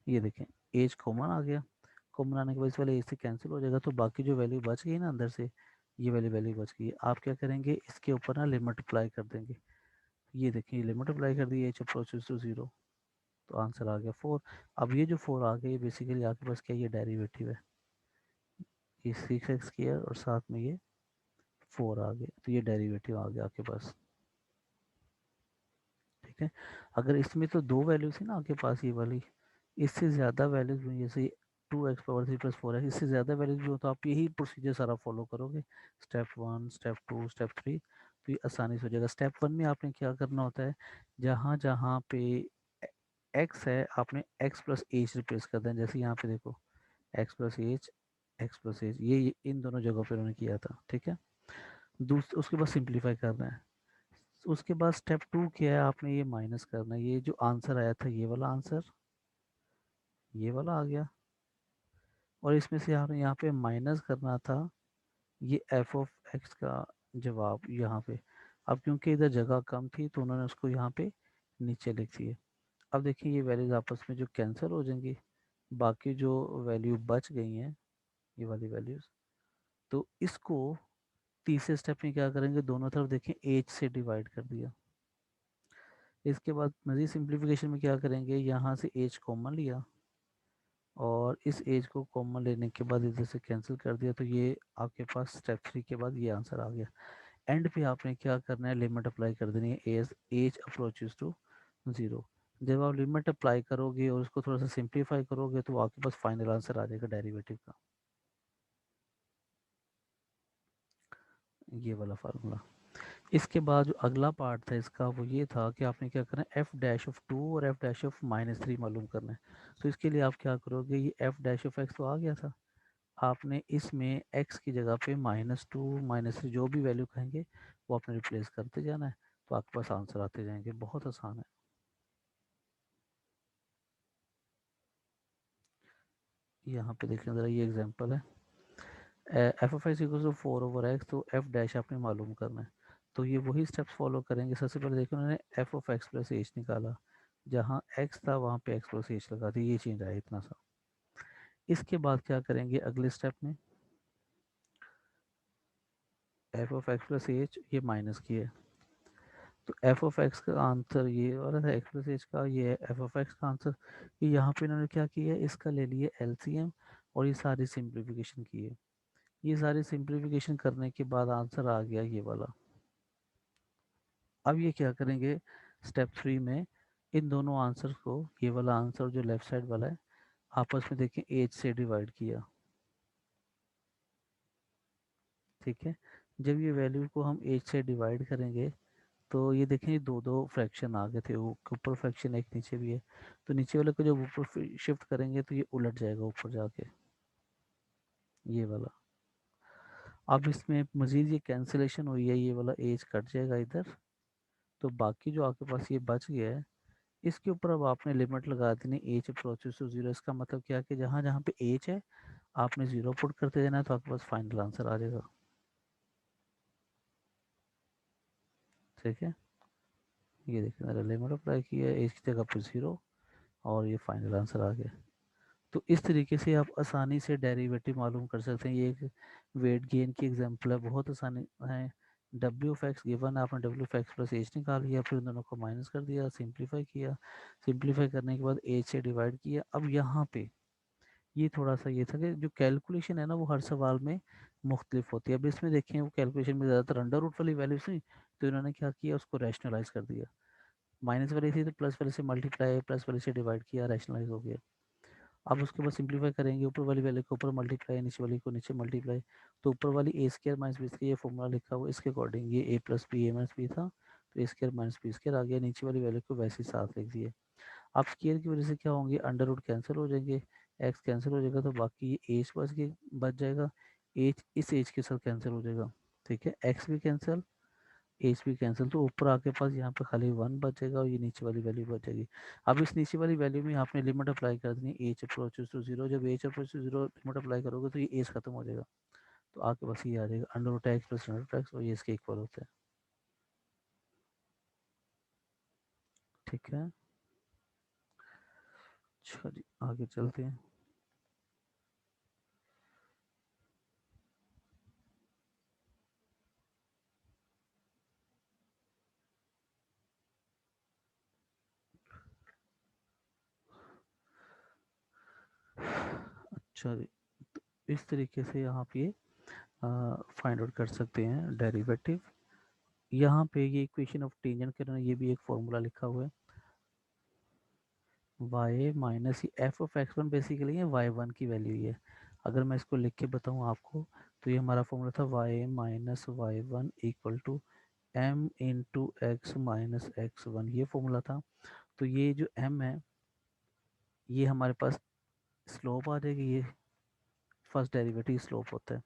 ये देखें एज कॉमन आ गया, कॉमन आने के बाद इस वाले एज से कैंसिल हो जाएगा, तो बाकी जो वैल्यू बच गई ना अंदर से, ये वाली वैल्यू बच गई। आप क्या करेंगे, इसके ऊपर ना लिमिट अप्लाई कर देंगे। ये देखिए लिमिट अप्लाई कर दी, एच अप्रोचेस टू जीरो, तो आंसर आ गया 4। अब ये जो 4 आ गया, ये बेसिकली आपके पास क्या, ये डेरिवेटिव है, ये 6x किया और साथ में ये 4 आ गया, तो ये डेरिवेटिव आ गया आपके पास। ठीक है, अगर इसमें तो दो वैल्यूज थी ना आपके पास, ये वाली, इससे ज़्यादा वैल्यूज में, जैसे 2x पावर 3 + 4 है, इससे ज़्यादा वैल्यूज भी हो, तो आप यही प्रोसीजर सारा फॉलो करोगे, स्टेप 1 स्टेप 2 स्टेप 3, तो ये आसानी से हो जाएगा। स्टेप 1 में आपने क्या करना होता है, जहाँ जहाँ पे एक्स है आपने एक्स प्लस एच रिप्लेस कर दें, जैसे यहाँ पे देखो x plus H, x plus H, ये इन दोनों जगहों पे उन्होंने किया था। ठीक है, उसके बाद सिंप्लीफाई करना है। उसके बाद स्टेप 2 क्या है, आपने ये माइनस करना है, ये जो आंसर आया था ये वाला आंसर, ये वाला आ गया, और इसमें से आपने यहाँ पे माइनस करना था ये एफ ऑफ एक्स का जवाब यहाँ पे। अब क्योंकि इधर जगह कम थी तो उन्होंने उसको यहाँ पे नीचे लिख दिए। अब देखिए ये वैल्यूज आपस में जो कैंसिल हो जाएंगी, बाकी जो वैल्यू बच गई हैं, ये वाली वैल्यूज, तो इसको तीसरे स्टेप में क्या करेंगे, दोनों तरफ देखें एच से डिवाइड कर दिया। इसके बाद मज़ीद सिंप्लीफिकेशन में क्या करेंगे, यहाँ से एच कॉमन लिया और इस एज को कॉमन लेने के बाद इधर से कैंसिल कर दिया, तो ये आपके पास स्टेप 3 के बाद ये आंसर आ गया। एंड पे आपने क्या करना है, लिमिट अप्लाई कर देनी है as as approaches to zero. जब आप लिमिट अप्लाई करोगे और उसको थोड़ा सा सिंप्लीफाई करोगे तो आपके पास फाइनल आंसर आ जाएगा डेरिवेटिव का, ये वाला फार्मूला। इसके बाद जो अगला पार्ट था इसका वो ये था कि आपने क्या करना है, एफ डैश ऑफ टू और F dash of minus three मालूम करना है। तो इसके लिए आप क्या करोगे, ये एफ डैश ऑफ एक्स तो आ गया था, आपने इसमें x की जगह पे -2 -3 जो भी वैल्यू कहेंगे वो आपने रिप्लेस करते जाना है, तो आपके पास आंसर आते जाएंगे। बहुत आसान है। यहाँ पे देखें ज़रा, ये एग्जांपल है, f of x equal to 4/x, तो एफ डैश आपने मालूम करना है। तो ये वही स्टेप्स फॉलो करेंगे। सबसे पहले देखो उन्होंने F of X plus H निकाला, जहाँ x था वहाँ पे x प्लस एच लगा दी, ये चेंज आया इतना सा। इसके बाद क्या करेंगे अगले स्टेप में, F of X plus H ये माइनस की है, तो एफ ऑफ एक्स का आंसर ये वाला था, एक्स प्लस एच का, ये है एफ ऑफ एक्स का आंसर। ये यहाँ पे इन्होंने क्या किया है, इसका ले लिए एलसीएम और ये सारी सिंप्लीफिकेशन की है। ये सारी सिंप्लीफिकेशन करने के बाद आंसर आ गया ये वाला। अब ये क्या करेंगे स्टेप थ्री में, इन दोनों आंसर को, ये वाला आंसर जो लेफ्ट साइड वाला है, आपस में देखें एच से डिवाइड किया। ठीक है, जब ये वैल्यू को हम एच से डिवाइड करेंगे तो ये देखें दो दो फ्रैक्शन आ गए थे, वो ऊपर फ्रैक्शन एक नीचे भी है, तो नीचे वाले को जब ऊपर शिफ्ट करेंगे तो ये उलट जाएगा ऊपर जाके, ये वाला। अब इसमें मजीद ये कैंसिलेशन हुई है, ये वाला एज कट जाएगा इधर, तो बाकी जो आपके पास ये बच गया है, इसके ऊपर अब आपने लिमिट लगा देनी एच अप्रोचेस टू जीरो। इसका मतलब क्या है कि जहाँ जहाँ पे एच है आपने जीरो पुट करते जाना है, तो आपके पास फाइनल आंसर आ जाएगा। ठीक है, ये देखिए मैंने लिमिट अप्लाई किया है, एच की जगह पे जीरो, और ये फाइनल आंसर आ गया। तो इस तरीके से आप आसानी से डेरिवेटिव मालूम कर सकते हैं। ये एक वेट गेन की एग्जांपल है, बहुत आसानी है। डब्ल्यू ऑफ एक्स गिवन है, आपने W of X plus H निकाल लिया, फिर इन दोनों को माइनस कर दिया, सिंप्लीफाई किया, सिंप्लीफाई करने के बाद एच से डिवाइड किया। अब यहाँ पे ये थोड़ा सा ये था कि जो कैलकुलेशन है ना वो हर सवाल में मुख्तलिफ होती है। अब इसमें देखें वो कैलकुलेशन में ज़्यादातर अंडर रूट वाली वैल्यू थी, तो इन्होंने क्या किया उसको रैशनलाइज कर दिया। माइनस वाली थी तो प्लस वाले से मल्टीप्लाई, प्लस वाले से डिवाइड किया, रैशनलाइज हो गया। अब उसके बाद सिंप्लीफाई करेंगे, ऊपर वाली वैल्यू को ऊपर मल्टीप्लाई, नीचे वाली को नीचे मल्टीप्लाई, तो ऊपर वाली ए स्केयर माइनस बी स्केयर, ये फॉर्मूला लिखा हुआ इसके अकॉर्डिंग, ये ए प्लस बी ए माइनस बी था, तो ए स्केयर माइनस बी स्केयर आ गया, नीचे वाली वैल्यू को वैसे ही साथ लिख दिए। अब स्केयर की वजह से क्या होंगे, अंडर रूट कैंसिल हो जाएंगे, एक्स कैंसिल हो जाएगा, तो बाकी ये एच बच जाएगा, एच इस एच के साथ कैंसिल हो जाएगा। ठीक है, एक्स भी कैंसिल, एच भी कैंसिल, तो ऊपर आके पास यहाँ पे खाली वन बचेगा और ये नीचे वाली वैल्यू बचेगी। अब इस नीचे वाली वैल्यू में आपने लिमिट अप्लाई कर देनी, एच अप्रोचेस टू जीरो, जब h approaches to zero limit apply करोगे तो ये एच खत्म हो जाएगा, तो आपके पास ये आ जाएगा under root x plus under root x, और ये इसके इक्वल होता है। ठीक है, अच्छा जी आगे चलते हैं। अच्छा जी, इस तरीके से आप ये फाइंड आउट कर सकते हैं डेरिवेटिव। यहाँ पे ये इक्वेशन ऑफ टेंजेंट करना, ये भी एक फॉर्मूला लिखा हुआ है, y minus F of x one basically है वाई वन की वैल्यू ही है। अगर मैं इसको लिख के बताऊँ आपको, तो ये हमारा फॉर्मूला था y minus y one equal to m into x minus x one, ये फॉर्मूला था। तो ये जो एम है ये हमारे पास स्लोप आ जाएगी, ये फर्स्ट डेरिवेटिव स्लोप होता है,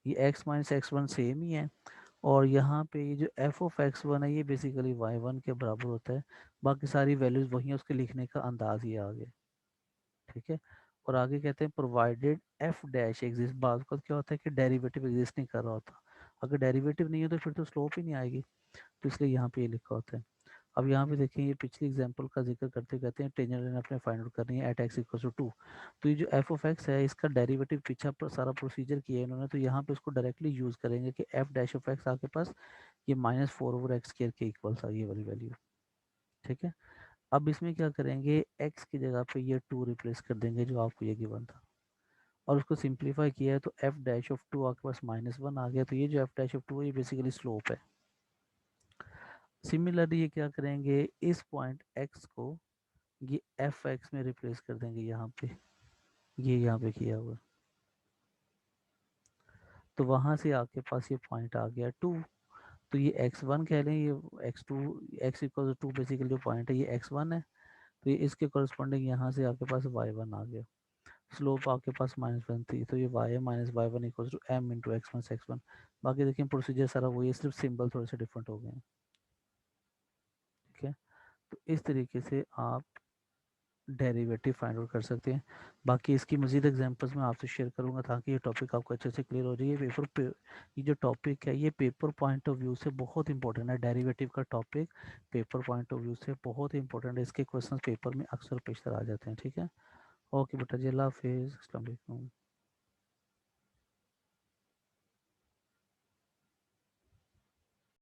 ये X minus x one same ही है, और यहाँ पे ये जो एफ ऑफ एक्स वन है ये बेसिकली वाई वन के बराबर होता है। बाकी सारी वैल्यूज वही है, उसके लिखने का अंदाज ही आगे। ठीक है, और आगे कहते हैं प्रोवाइडेड एफ डैश एग्जिस्ट, बाद का क्या होता है कि डेरिवेटिव एग्जिस्ट नहीं कर रहा होता, अगर डेरिवेटिव नहीं है तो फिर तो स्लोप ही नहीं आएगी, तो इसलिए यहाँ पे ये लिखा होता है। अब यहाँ पे देखें, ये पिछली एग्जांपल का जिक्र करते कहते हैं टेंजेंट लाइन अपने फाइंड आउट करनी है at x equal to two. तो ये जो एफ ऑफ एक्स है इसका डेरिवेटिव पीछा पर सारा प्रोसीजर किया है इन्होंने, तो यहाँ पे इसको डायरेक्टली यूज करेंगे कि एफ डैश ऑफ एक्स आपके पास ये -4/x स्क्वायर के इक्वल था, ये वाली वैल्यू। ठीक है, अब इसमें क्या करेंगे, x की जगह पे ये 2 रिप्लेस कर देंगे जो आपको ये गिवन था, और उसको सिंप्लीफाई किया है तो एफ डैश ऑफ टू आपके पास -1 आ गया, तो ये जो एफ डैश ऑफ टू है ये बेसिकली स्लोप है। सिमिलरली ये क्या करेंगे, इस पॉइंट x को ये एफ एक्स में रिप्लेस कर देंगे यहाँ पे, ये यहाँ पे किया हुआ, तो वहाँ से आपके पास ये पॉइंट आ गया 2, तो ये x1 कह लें, ये x2, x equal to basically जो पॉइंट है ये x1 है, तो ये इसके कॉरस्पॉन्डिंग यहाँ से आपके पास y1 आ गया। स्लोप आपके पास -1 थी, तो ये y minus y one equal to m into x one x one. बाकी देखिए प्रोसीजर सारा वही है, सिर्फ सिंबल थोड़े से डिफरेंट हो गए हैं। ठीक है, तो इस तरीके से आप डेरिवेटिव फाइंड आउट कर सकते हैं। बाकी इसकी मजीद एग्जांपल्स मैं आपसे शेयर करूंगा ताकि ये टॉपिक आपको अच्छे से क्लियर हो जाए। ये ये जो टॉपिक है ये पेपर पॉइंट ऑफ व्यू से बहुत इंपॉर्टेंट है। डेरिवेटिव का topic paper point of view से बहुत इंपॉर्टेंट है, इसके क्वेश्चन पेपर में अक्सर पेशतर आ जाते हैं। ठीक है, ओके बेटा जी, अल्लाह हाफिज़, अस्सलाम वालेकुम।